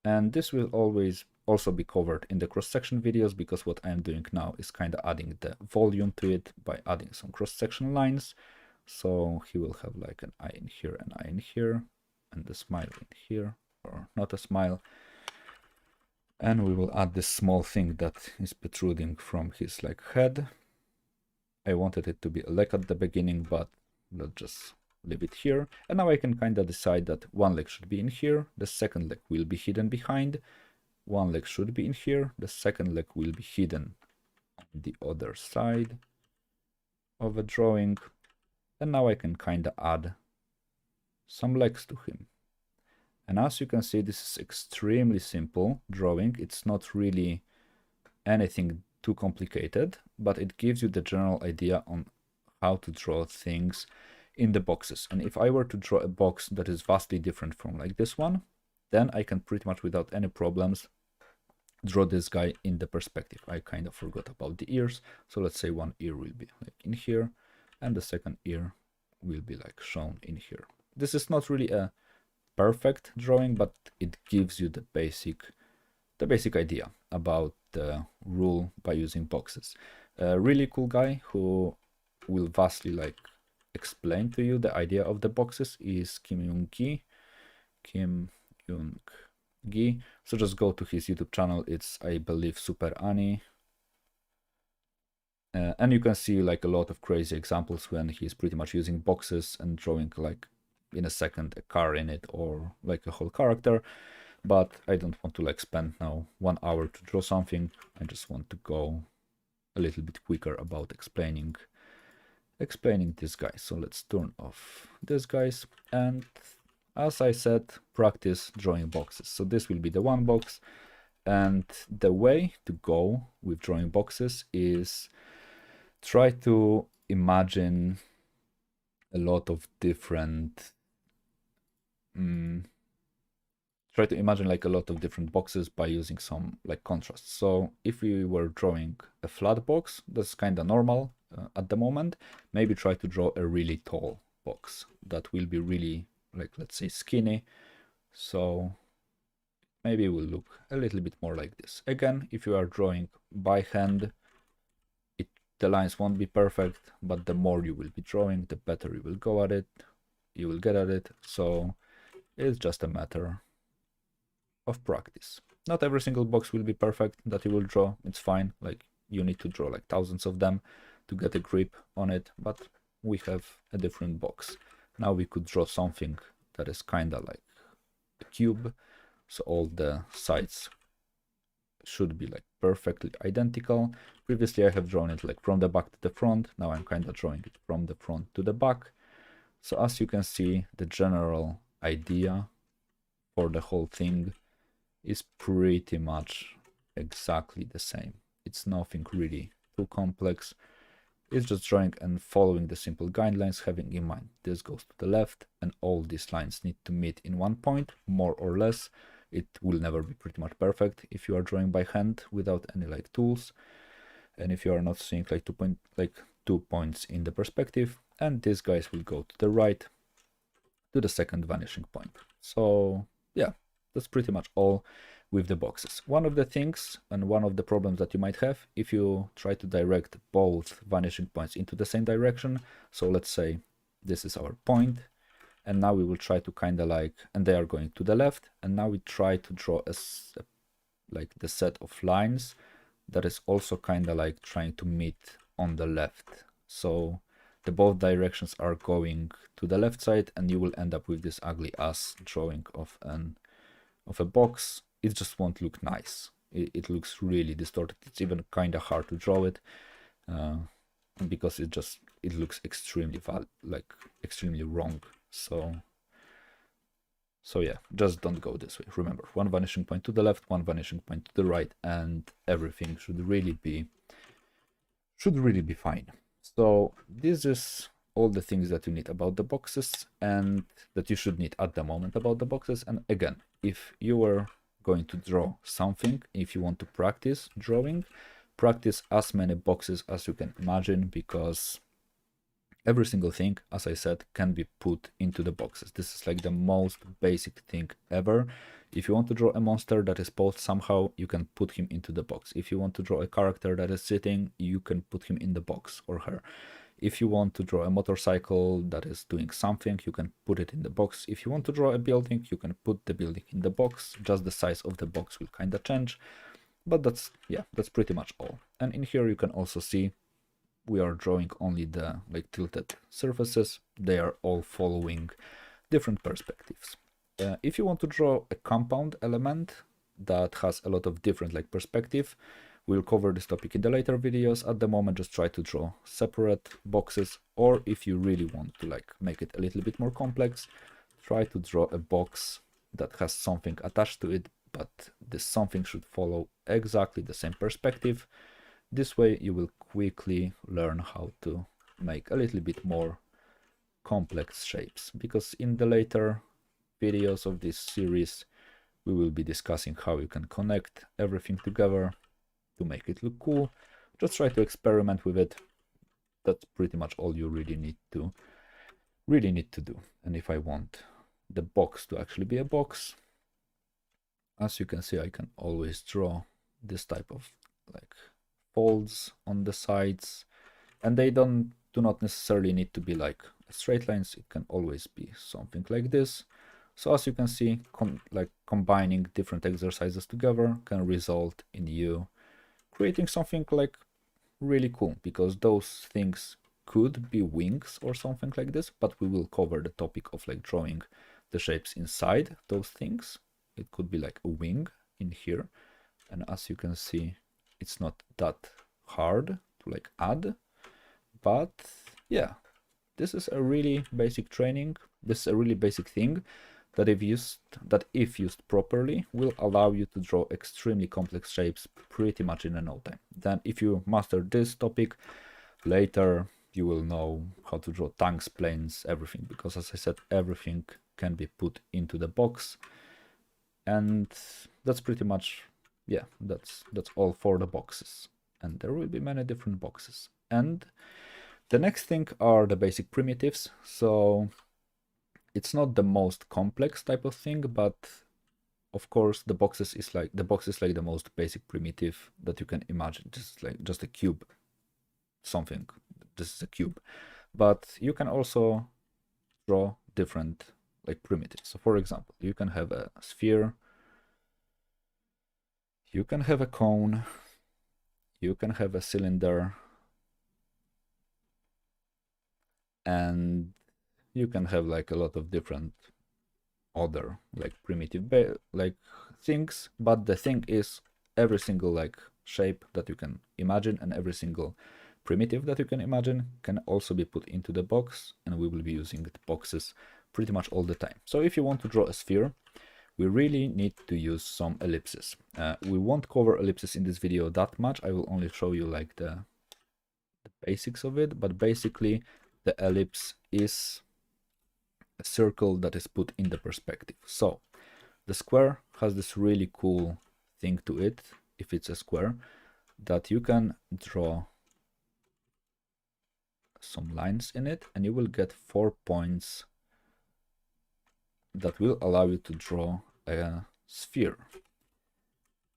And this will always also be covered in the cross-section videos, because what I'm doing now is kinda adding the volume to it by adding some cross-section lines. So he will have like an eye in here, an eye in here, and a smile in here, or not a smile. And we will add this small thing that is protruding from his like head. I wanted it to be a leg at the beginning, but let's just leave it here. And now I can kind of decide that one leg should be in here, the second leg will be hidden behind, one leg should be in here, the second leg will be hidden on the other side of a drawing. And now I can kind of add some legs to him. And as you can see, this is extremely simple drawing. It's not really anything too complicated, but it gives you the general idea on how to draw things in the boxes. And if I were to draw a box that is vastly different from like this one, then I can pretty much without any problems draw this guy in the perspective. I kind of forgot about the ears. So let's say one ear will be like in here and the second ear will be like shown in here. This is not really a perfect drawing, but it gives you the basic idea about the rule by using boxes. A really cool guy who will vastly like explain to you the idea of the boxes is Kim Young Gi. So just go to his YouTube channel. It's, I believe, Super Ani. And you can see like a lot of crazy examples when he's pretty much using boxes and drawing like in a second a car in it or like a whole character. But I don't want to like spend now 1 hour to draw something. I just want to go a little bit quicker about explaining this guy. So let's turn off this guys, and as I said, practice drawing boxes. So this will be the one box, and the way to go with drawing boxes is try to imagine a lot of different try to imagine like a lot of different boxes by using some like contrast. So if we were drawing a flat box, that's kind of normal at the moment. Maybe try to draw a really tall box that will be really like, let's say, skinny. So maybe it will look a little bit more like this. Again, if you are drawing by hand, the lines won't be perfect, but the more you will be drawing, the better you will go at it, you will get at it. So it's just a matter of practice. Not every single box will be perfect that you will draw. It's fine. Like you need to draw like thousands of them to get a grip on it, but we have a different box. Now we could draw something that is kind of like a cube. So all the sides should be like perfectly identical. Previously I have drawn it like from the back to the front. Now I'm kind of drawing it from the front to the back. So as you can see, the general idea for the whole thing is pretty much exactly the same. It's nothing really too complex. It's just drawing and following the simple guidelines, having in mind this goes to the left and all these lines need to meet in one point, more or less. It will never be pretty much perfect if you are drawing by hand without any like tools, and if you are not seeing like 2 points in the perspective, and these guys will go to the right to the second vanishing point. So yeah, that's pretty much all with the boxes. One of the things and one of the problems that you might have if you try to direct both vanishing points into the same direction. So let's say this is our point, and now we will try to kind of like, and they are going to the left, and now we try to draw like the set of lines that is also kind of like trying to meet on the left. So the both directions are going to the left side, and you will end up with this ugly ass drawing of a box. It just won't look nice. It looks really distorted. It's even kind of hard to draw it because it looks extremely extremely wrong. So yeah, just don't go this way. Remember, one vanishing point to the left, one vanishing point to the right, and everything should really be fine. So this is all the things that you need about the boxes and that you should need at the moment about the boxes. And again, if you were going to draw something, if you want to practice drawing, practice as many boxes as you can imagine, because every single thing, as I said, can be put into the boxes. This is like the most basic thing ever. If you want to draw a monster that is posed somehow, you can put him into the box. If you want to draw a character that is sitting, you can put him in the box, or her. If you want to draw a motorcycle that is doing something, you can put it in the box. If you want to draw a building, you can put the building in the box. Just the size of the box will kind of change. But that's pretty much all. And in here you can also see we are drawing only the like tilted surfaces, they are all following different perspectives. If you want to draw a compound element that has a lot of different like perspective, we'll cover this topic in the later videos. At the moment, just try to draw separate boxes, or if you really want to like make it a little bit more complex, try to draw a box that has something attached to it, but this something should follow exactly the same perspective. This way you will quickly learn how to make a little bit more complex shapes, because in the later videos of this series we will be discussing how you can connect everything together to make it look cool. Just try to experiment with it. That's pretty much all you really need to do. And if I want the box to actually be a box, as you can see, I can always draw this type of like folds on the sides, and they do not necessarily need to be like straight lines. It can always be something like this. So as you can see, combining different exercises together can result in you creating something like really cool, because those things could be wings or something like this, but we will cover the topic of like drawing the shapes inside those things. It could be like a wing in here, and as you can see, it's not that hard to like add. But yeah, this is a really basic training. This is a really basic thing that if used properly will allow you to draw extremely complex shapes pretty much in no time. Then if you master this topic, later you will know how to draw tanks, planes, everything, because as I said, everything can be put into the box. And that's pretty much, yeah, that's all for the boxes. And there will be many different boxes. And the next thing are the basic primitives. So it's not the most complex type of thing, but of course the box is like the most basic primitive that you can imagine. This is like just a cube, something. This is a cube, but you can also draw different like primitives. So for example, you can have a sphere, you can have a cone, you can have a cylinder, and you can have like a lot of different other like primitive like things. But the thing is, every single like shape that you can imagine and every single primitive that you can imagine can also be put into the box, and we will be using the boxes pretty much all the time. So if you want to draw a sphere, we really need to use some ellipses. We won't cover ellipses in this video that much. I will only show you like the basics of it, but basically the ellipse is a circle that is put in the perspective. So the square has this really cool thing to it, if it's a square, that you can draw some lines in it and you will get 4 points that will allow you to draw a sphere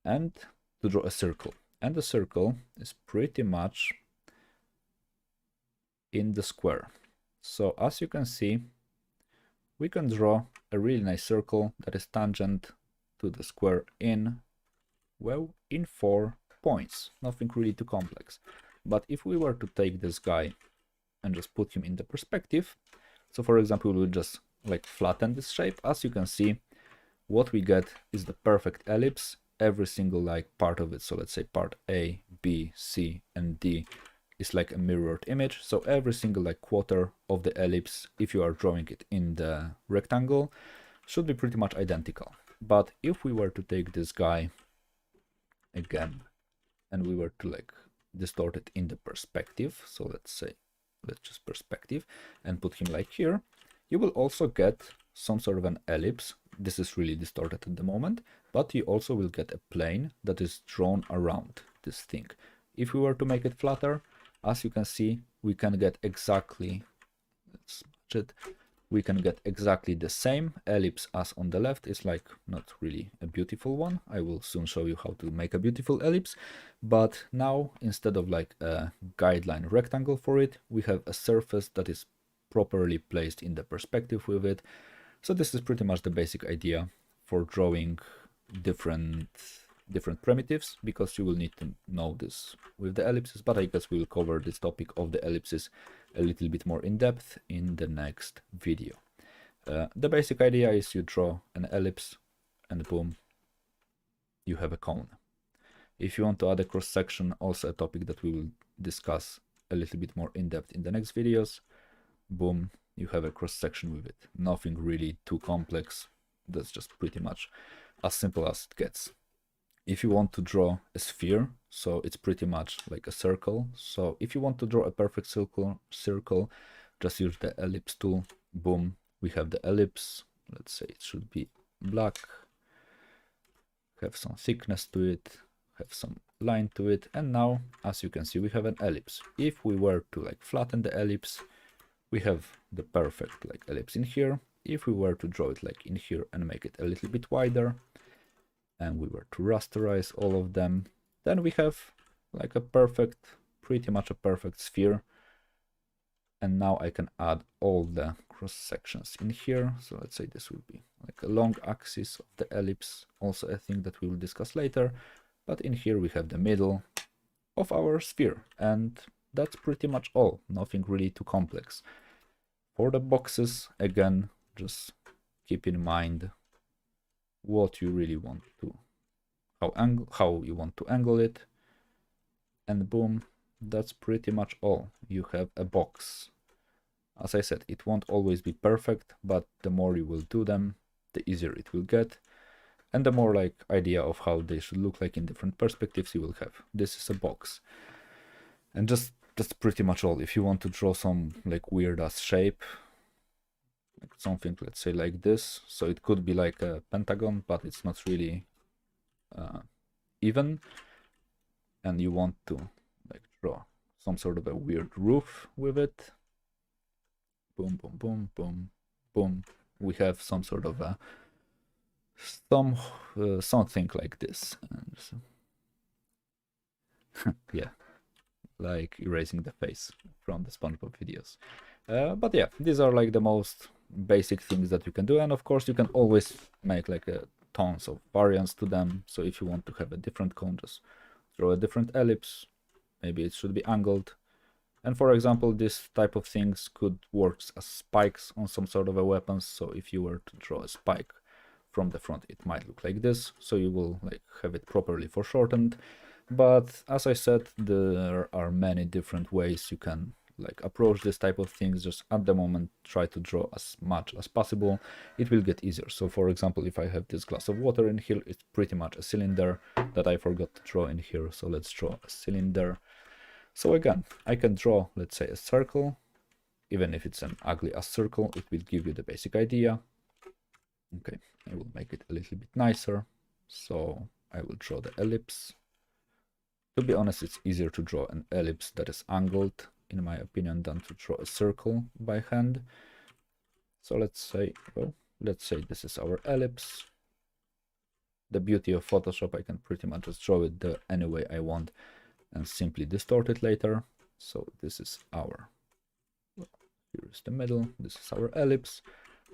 and to draw a circle. And the circle is pretty much in the square. So as you can see, we can draw a really nice circle that is tangent to the square in 4 points. Nothing really too complex. But if we were to take this guy and just put him in the perspective, so for example, we will just like flatten this shape. As you can see, what we get is the perfect ellipse, every single like part of it. So let's say part A, B, C, and D is like a mirrored image. So every single like quarter of the ellipse, if you are drawing it in the rectangle, should be pretty much identical. But if we were to take this guy again and we were to like distort it in the perspective, so let's just perspective and put him like here, you will also get some sort of an ellipse. This is really distorted at the moment, but you also will get a plane that is drawn around this thing. If we were to make it flatter, as you can see, we can get exactly, let's match it, we can get exactly the same ellipse as on the left. It's like not really a beautiful one. I will soon show you how to make a beautiful ellipse. But now, instead of like a guideline rectangle for it, we have a surface that is properly placed in the perspective with it. So this is pretty much the basic idea for drawing different different primitives, because you will need to know this with the ellipses, but I guess we'll cover this topic of the ellipses a little bit more in depth in the next video. The basic idea is you draw an ellipse and boom, you have a cone. If you want to add a cross section, also a topic that we will discuss a little bit more in depth in the next videos, boom, you have a cross section with it. Nothing really too complex. That's just pretty much as simple as it gets. If you want to draw a sphere, so it's pretty much like a circle. So if you want to draw a perfect circle, just use the ellipse tool. Boom, we have the ellipse. Let's say it should be black. Have some thickness to it, have some line to it, and now, as you can see, we have an ellipse. If we were to like flatten the ellipse, we have the perfect like ellipse in here. If we were to draw it like in here and make it a little bit wider, and we were to rasterize all of them, then we have like a perfect, pretty much a perfect sphere. And now I can add all the cross sections in here. So let's say this will be like a long axis of the ellipse, also a thing that we will discuss later. But in here we have the middle of our sphere, and that's pretty much all. Nothing really too complex. For the boxes, again, just keep in mind what you really want to, how you want to angle it, and boom, that's pretty much all. You have a box. As I said, it won't always be perfect, but the more you will do them, the easier it will get, and the more like idea of how they should look like in different perspectives you will have. This is a box, and that's pretty much all. If you want to draw some like weird ass shape, like something, let's say like this, so it could be like a pentagon, but it's not really even, and you want to like draw some sort of a weird roof with it, boom, boom, boom, boom, boom, we have some sort of a something like this. And so yeah, like erasing the face from the SpongeBob videos. But yeah, these are like the most basic things that you can do, and of course you can always make like tons of variants to them. So if you want to have a different cone, just draw a different ellipse. Maybe it should be angled, and for example this type of things could work as spikes on some sort of a weapon. So if you were to draw a spike from the front, it might look like this, so you will like have it properly foreshortened. But as I said, there are many different ways you can like approach this type of things. Just at the moment try to draw as much as possible, it will get easier. So for example, if I have this glass of water in here, it's pretty much a cylinder that I forgot to draw in here. So let's draw a cylinder. So again, I can draw, let's say, a circle. Even if it's an ugly ass circle, it will give you the basic idea. Okay, I will make it a little bit nicer. So I will draw the ellipse. To be honest, it's easier to draw an ellipse that is angled, in my opinion, than to draw a circle by hand. So let's say, well, let's say this is our ellipse. The beauty of Photoshop, I can pretty much just draw it any way I want and simply distort it later. So this is our, here is the middle, this is our ellipse.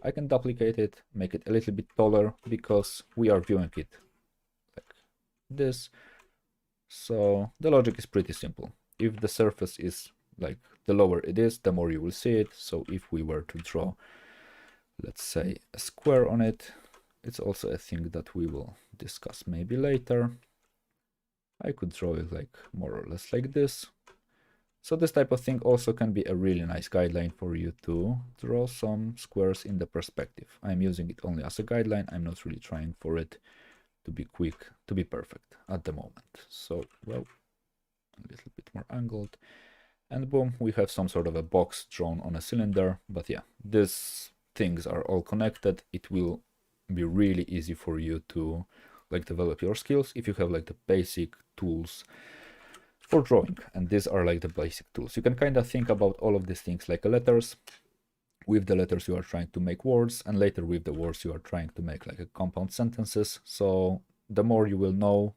I can duplicate it, make it a little bit taller, because we are viewing it like this. So the logic is pretty simple. If the surface is like, the lower it is, the more you will see it. So if we were to draw, let's say, a square on it, it's also a thing that we will discuss maybe later. I could draw it like more or less like this. So this type of thing also can be a really nice guideline for you to draw some squares in the perspective. I'm using it only as a guideline. I'm not really trying for it to be quick, to be perfect at the moment. So, well, a little bit more angled. And boom, we have some sort of a box drawn on a cylinder. But yeah, these things are all connected. It will be really easy for you to like develop your skills if you have like the basic tools for drawing. And these are like the basic tools. You can kind of think about all of these things like letters. With the letters you are trying to make words, and later with the words you are trying to make like a compound sentences. So the more you will know,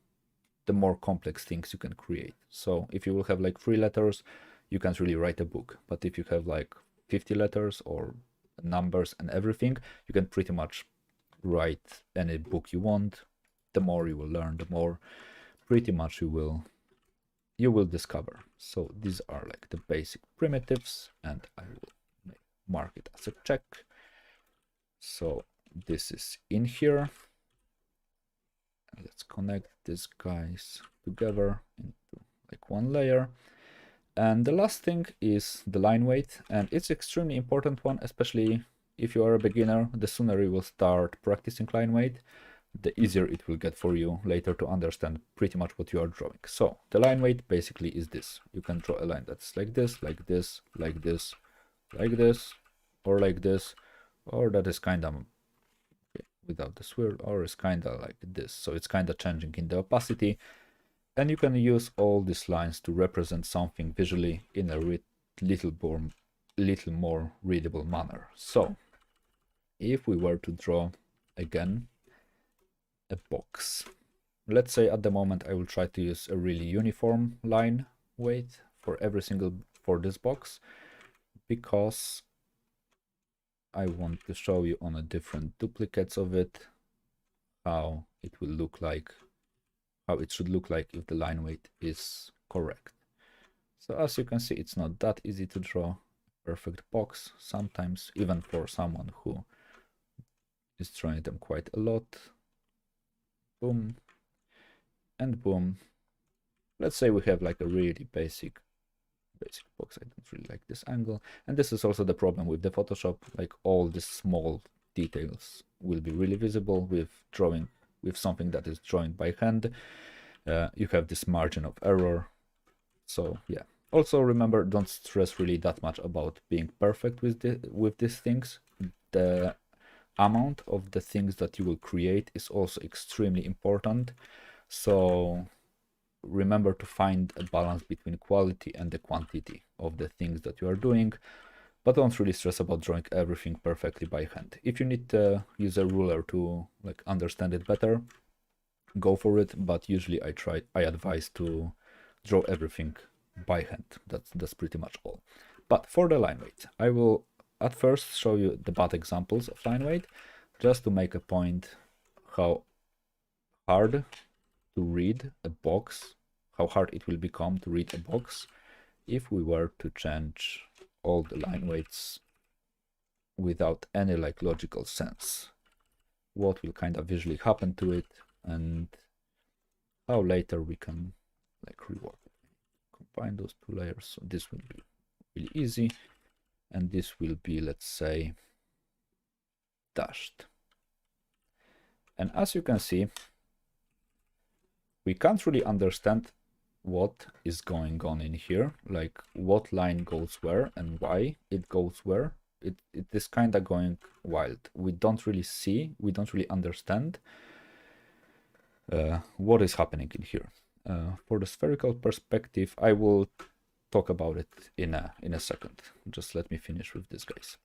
the more complex things you can create. So if you will have like 3 letters, you can't really write a book. But if you have like 50 letters or numbers and everything, you can pretty much write any book you want the more you will learn, the more pretty much you will discover. So these are like the basic primitives, and I will mark it as a check. So this is in here. Let's connect these guys together into like one layer. And the last thing is the line weight, and it's extremely important one, especially if you are a beginner. The sooner you will start practicing line weight, the easier it will get for you later to understand pretty much what you are drawing. So the line weight basically is this. You can draw a line that's like this, like this, like this, like this, or like this, or that is kind of without the swirl, or is kind of like this. So it's kind of changing in the opacity. And you can use all these lines to represent something visually in a little more readable manner. So if we were to draw again a box, let's say at the moment I will try to use a really uniform line weight for this box, because I want to show you on a different duplicates of it how it will look like, how it should look like if the line weight is correct. So as you can see, it's not that easy to draw a perfect box sometimes, even for someone who is drawing them quite a lot. Boom and boom. Let's say we have like a really basic box. I don't really like this angle, and this is also the problem with the Photoshop. Like all the small details will be really visible with drawing with something that is drawn by hand. You have this margin of error. So yeah, also remember, don't stress really that much about being perfect with these things. The amount of the things that you will create is also extremely important. So remember to find a balance between quality and the quantity of the things that you are doing, but don't really stress about drawing everything perfectly by hand. If you need to use a ruler to like understand it better, go for it, but usually I advise to draw everything by hand. That's pretty much all. But for the line weight, I will at first show you the bad examples of line weight, just to make a point how hard to read a box, how hard it will become to read a box if we were to change all the line weights without any like logical sense. What will kind of visually happen to it, and how later we can like rework it. Combine those two layers, so this will be really easy, and this will be, let's say, dashed. And as you can see, we can't really understand what is going on in here, like what line goes where and why it goes where. It is kind of going wild. We don't really understand what is happening in here. For the spherical perspective, I will talk about it in a second. Just let me finish with this, guys.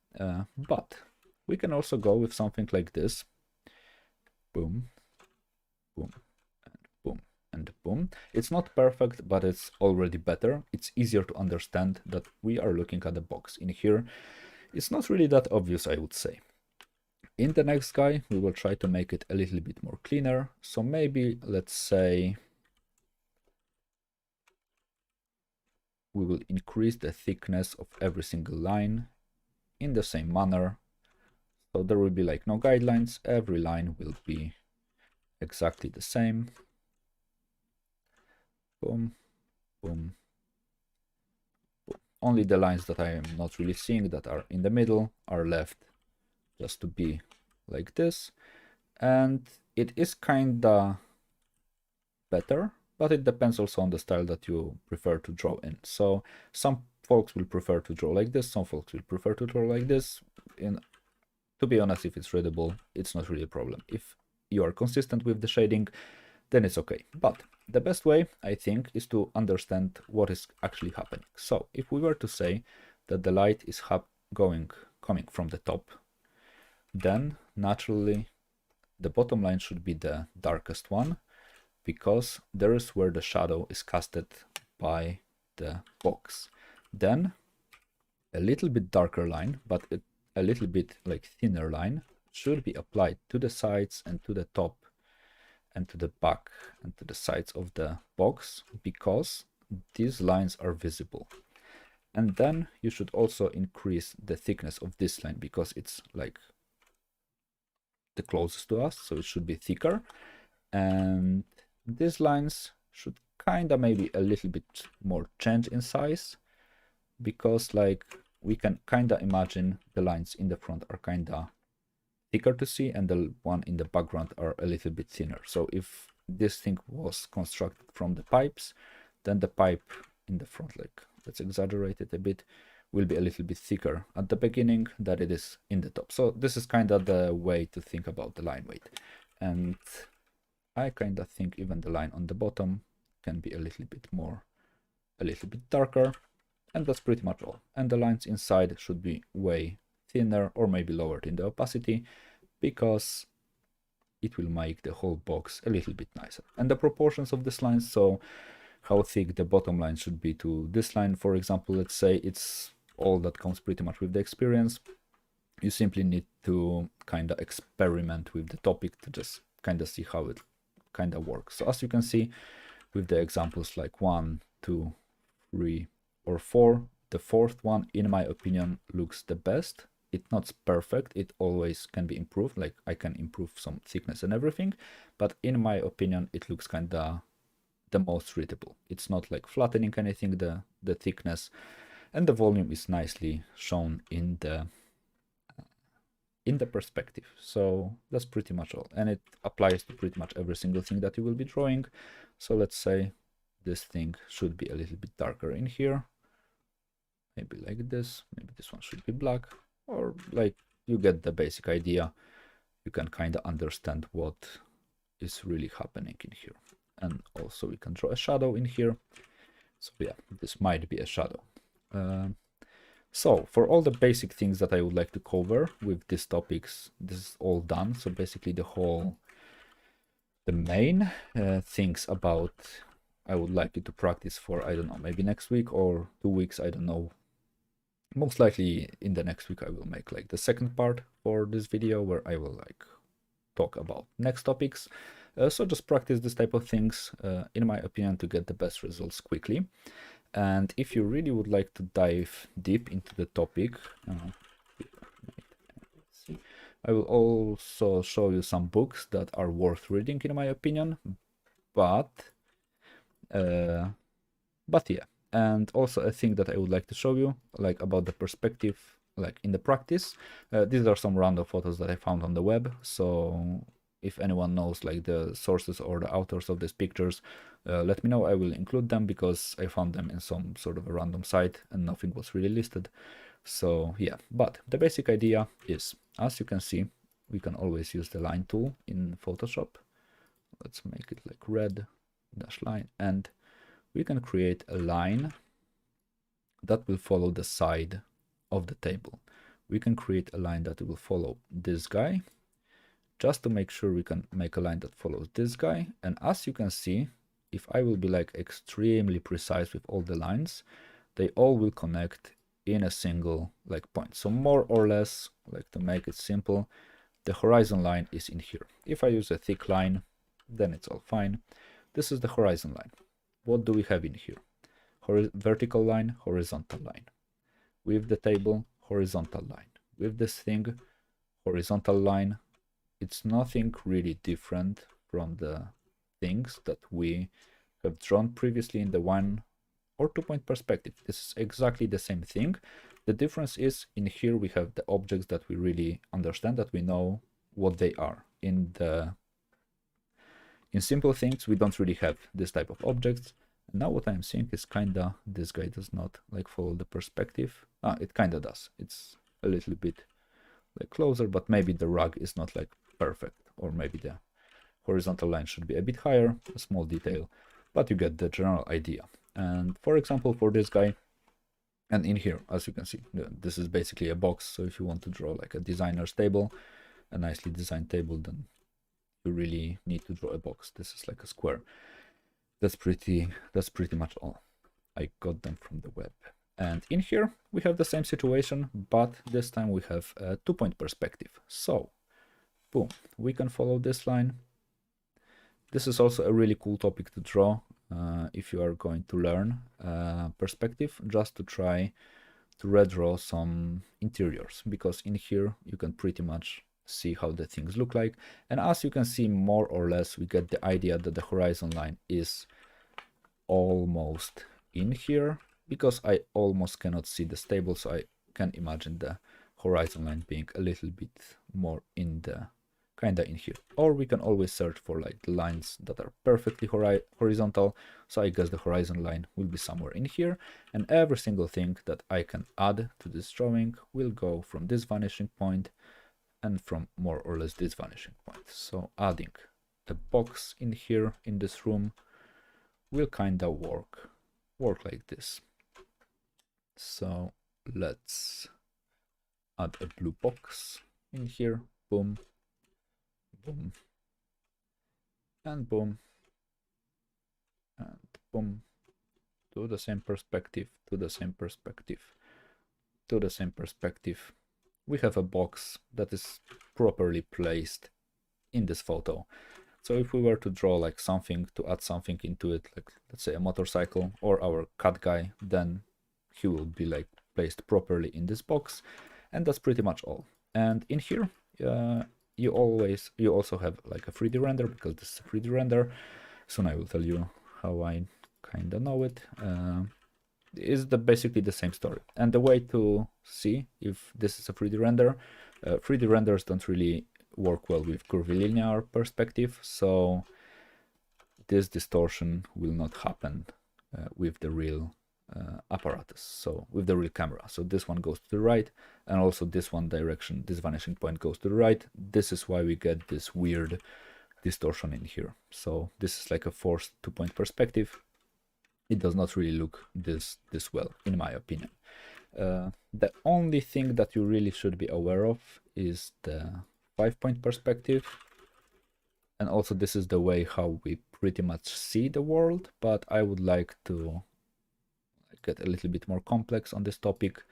But we can also go with something like this. Boom, boom, and boom, and boom. It's not perfect, but it's already better. It's easier to understand that we are looking at a box. In here, it's not really that obvious, I would say. In the next guy, we will try to make it a little bit more cleaner. So maybe, let's say, we will increase the thickness of every single line in the same manner. So there will be like no guidelines. Every line will be exactly the same. Boom, boom, boom. Only the lines that I am not really seeing, that are in the middle, are left just to be like this. And it is kinda better, but it depends also on the style that you prefer to draw in. So some folks will prefer to draw like this, some folks will prefer to draw like this. To be honest, if it's readable, it's not really a problem. If you are consistent with the shading, then it's okay. But the best way, I think, is to understand what is actually happening. So if we were to say that the light is coming from the top, then naturally the bottom line should be the darkest one, because there is where the shadow is casted by the box. Then a little bit darker line, but a little bit like thinner line should be applied to the sides and to the top and to the back and to the sides of the box, because these lines are visible. And then you should also increase the thickness of this line, because it's like the closest to us, so it should be thicker. And these lines should kinda maybe a little bit more change in size, because like we can kinda imagine the lines in the front are kinda thicker to see and the one in the background are a little bit thinner. So if this thing was constructed from the pipes, then the pipe in the front, like let's exaggerate it a bit, will be a little bit thicker at the beginning than it is in the top. So this is kind of the way to think about the line weight. And I kind of think even the line on the bottom can be a little bit darker, and that's pretty much all. And the lines inside should be way thinner or maybe lowered in the opacity, because it will make the whole box a little bit nicer. And the proportions of these lines, so how thick the bottom line should be to this line, for example, let's say it's all that comes pretty much with the experience. You simply need to kind of experiment with the topic to just kind of see how it kind of works. So as you can see with the examples like 1, 2, 3, or 4, the fourth one, in my opinion, looks the best. It's not perfect, it always can be improved, like I can improve some thickness and everything, but in my opinion, it looks kind of the most readable. It's not like flattening anything, the thickness, and the volume is nicely shown in the perspective. So that's pretty much all, and it applies to pretty much every single thing that you will be drawing. So let's say this thing should be a little bit darker in here, maybe like this, maybe this one should be black, or like you get the basic idea. You can kind of understand what is really happening in here. And also we can draw a shadow in here. So yeah, this might be a shadow. So for all the basic things that I would like to cover with these topics, this is all done. So basically the main things about I would like you to practice for, I don't know, maybe next week or 2 weeks, I don't know. Most likely in the next week I will make like the second part for this video where I will like talk about next topics. So just practice this type of things, in my opinion, to get the best results quickly. And if you really would like to dive deep into the topic, I will also show you some books that are worth reading, in my opinion. But yeah, and also a thing that I would like to show you, like about the perspective, like in the practice. These are some random photos that I found on the web. So if anyone knows like the sources or the authors of these pictures, let me know. I will include them because I found them in some sort of a random site and nothing was really listed. So yeah, but the basic idea is, as you can see, we can always use the line tool in Photoshop. Let's make it like red dash line, and we can create a line that will follow the side of the table. We can create a line that will follow this guy, just to make sure we can make a line that follows this guy. And as you can see, if I will be like extremely precise with all the lines, they all will connect in a single like point. So more or less, like to make it simple, the horizon line is in here. If I use a thick line, then it's all fine. This is the horizon line. What do we have in here? Vertical line, horizontal line. With the table, horizontal line. With this thing, horizontal line. It's nothing really different from the things that we have drawn previously in the 1 or 2 point perspective. This is exactly the same thing. The difference is in here we have the objects that we really understand, that we know what they are. In simple things, we don't really have this type of objects. And now what I'm seeing is kinda, this guy does not like follow the perspective. It kinda does. It's a little bit like closer, but maybe the rug is not like perfect, or maybe the horizontal line should be a bit higher, a small detail, but you get the general idea. And for example, for this guy, and in here, as you can see, this is basically a box. So if you want to draw like a designer's table, a nicely designed table, then you really need to draw a box. This is like a square. That's pretty much all. I got them from the web. And in here we have the same situation, but this time we have a 2 point perspective. So boom, we can follow this line, This is also a really cool topic to draw if you are going to learn perspective, just to try to redraw some interiors, because in here you can pretty much see how the things look like. And as you can see, more or less we get the idea that the horizon line is almost in here, because I almost cannot see the stable, so I can imagine the horizon line being a little bit more in the kinda in here. Or we can always search for like the lines that are perfectly horizontal, so I guess the horizon line will be somewhere in here, and every single thing that I can add to this drawing will go from this vanishing point and from more or less this vanishing point. So adding a box in here in this room will kinda work like this. So let's add a blue box in here, boom, boom, and boom, and boom, to the same perspective, to the same perspective, to the same perspective. We have a box that is properly placed in this photo. So if we were to draw like something, to add something into it, like let's say a motorcycle or our cat guy, then he will be like placed properly in this box, and that's pretty much all. And in here, you also have like a 3D render, because this is a 3D render. Soon I will tell you how I kind of know it. Is basically the same story. And the way to see if this is a 3D render, 3D renders don't really work well with curvilinear perspective, so this distortion will not happen with the real apparatus, so with the real camera. So this one goes to the right, and also this one direction, this vanishing point goes to the right. This is why we get this weird distortion in here. So this is like a forced 2-point perspective. It does not really look this well, in my opinion. The only thing that you really should be aware of is the 5-point perspective, and also this is the way how we pretty much see the world, but I would like to get a little bit more complex on this topic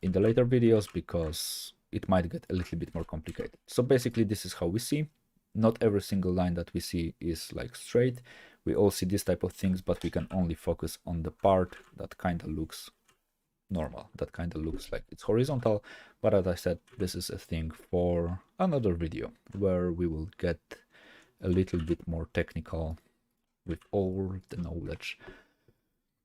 in the later videos, because it might get a little bit more complicated. So basically this is how we see. Not every single line that we see is like straight. We all see this type of things, but we can only focus on the part that kind of looks normal, that kind of looks like it's horizontal. But as I said, this is a thing for another video where we will get a little bit more technical with all the knowledge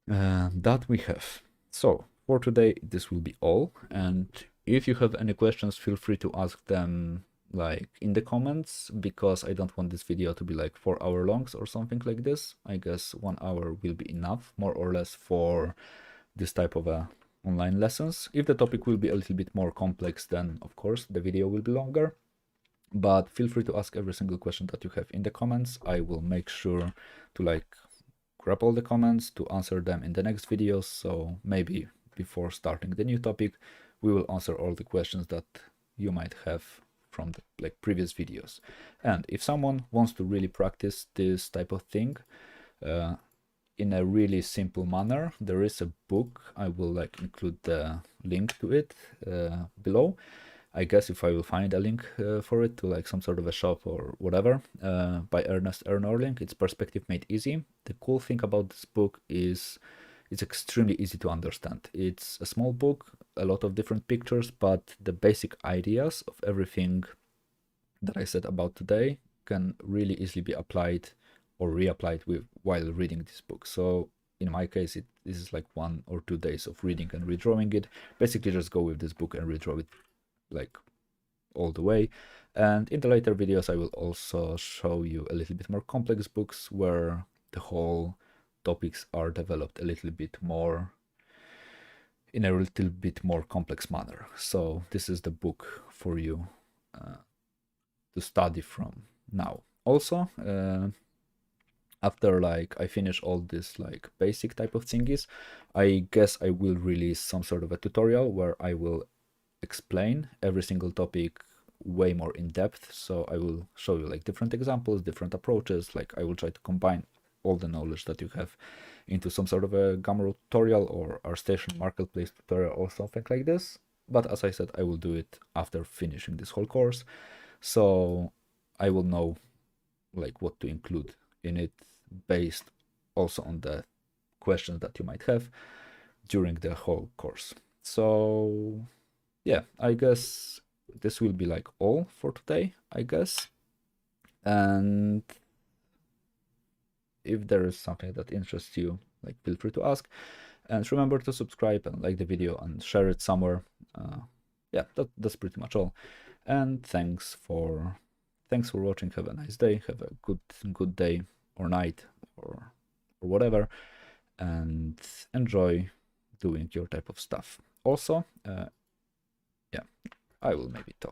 that we have. So for today, this will be all. And if you have any questions, feel free to ask them like in the comments, because I don't want this video to be like 4 hour longs or something like this. I guess 1 hour will be enough, more or less, for this type of online lessons. If the topic will be a little bit more complex, then of course the video will be longer. But feel free to ask every single question that you have in the comments. I will make sure to like grab all the comments to answer them in the next videos. So maybe before starting the new topic, we will answer all the questions that you might have from the like previous videos. And if someone wants to really practice this type of thing in a really simple manner, there is a book. I will like include the link to it below. I guess if I will find a link for it to like some sort of a shop or whatever, by Ernest R. Norling. It's Perspective Made Easy. The cool thing about this book is it's extremely easy to understand. It's a small book, a lot of different pictures, but the basic ideas of everything that I said about today can really easily be applied or reapplied while reading this book. So in my case, this is like 1 or 2 days of reading and redrawing it. Basically just go with this book and redraw it like all the way. And in the later videos I will also show you a little bit more complex books where the whole topics are developed a little bit more in a little bit more complex manner. So this is the book for you to study from now. Also, after like I finish all this like basic type of thingies, I guess I will release some sort of a tutorial where I will explain every single topic way more in depth. So I will show you like different examples, different approaches. Like I will try to combine all the knowledge that you have into some sort of a Gumroad tutorial or ArtStation Marketplace tutorial or something like this. But as I said, I will do it after finishing this whole course. So I will know like what to include in it based also on the questions that you might have during the whole course. So yeah, I guess this will be like all for today, I guess. And if there is something that interests you, like feel free to ask. And remember to subscribe and like the video and share it somewhere. Yeah, that's pretty much all. And thanks for watching. Have a nice day. Have a good day or night or whatever, and enjoy doing your type of stuff. Also, yeah, I will maybe talk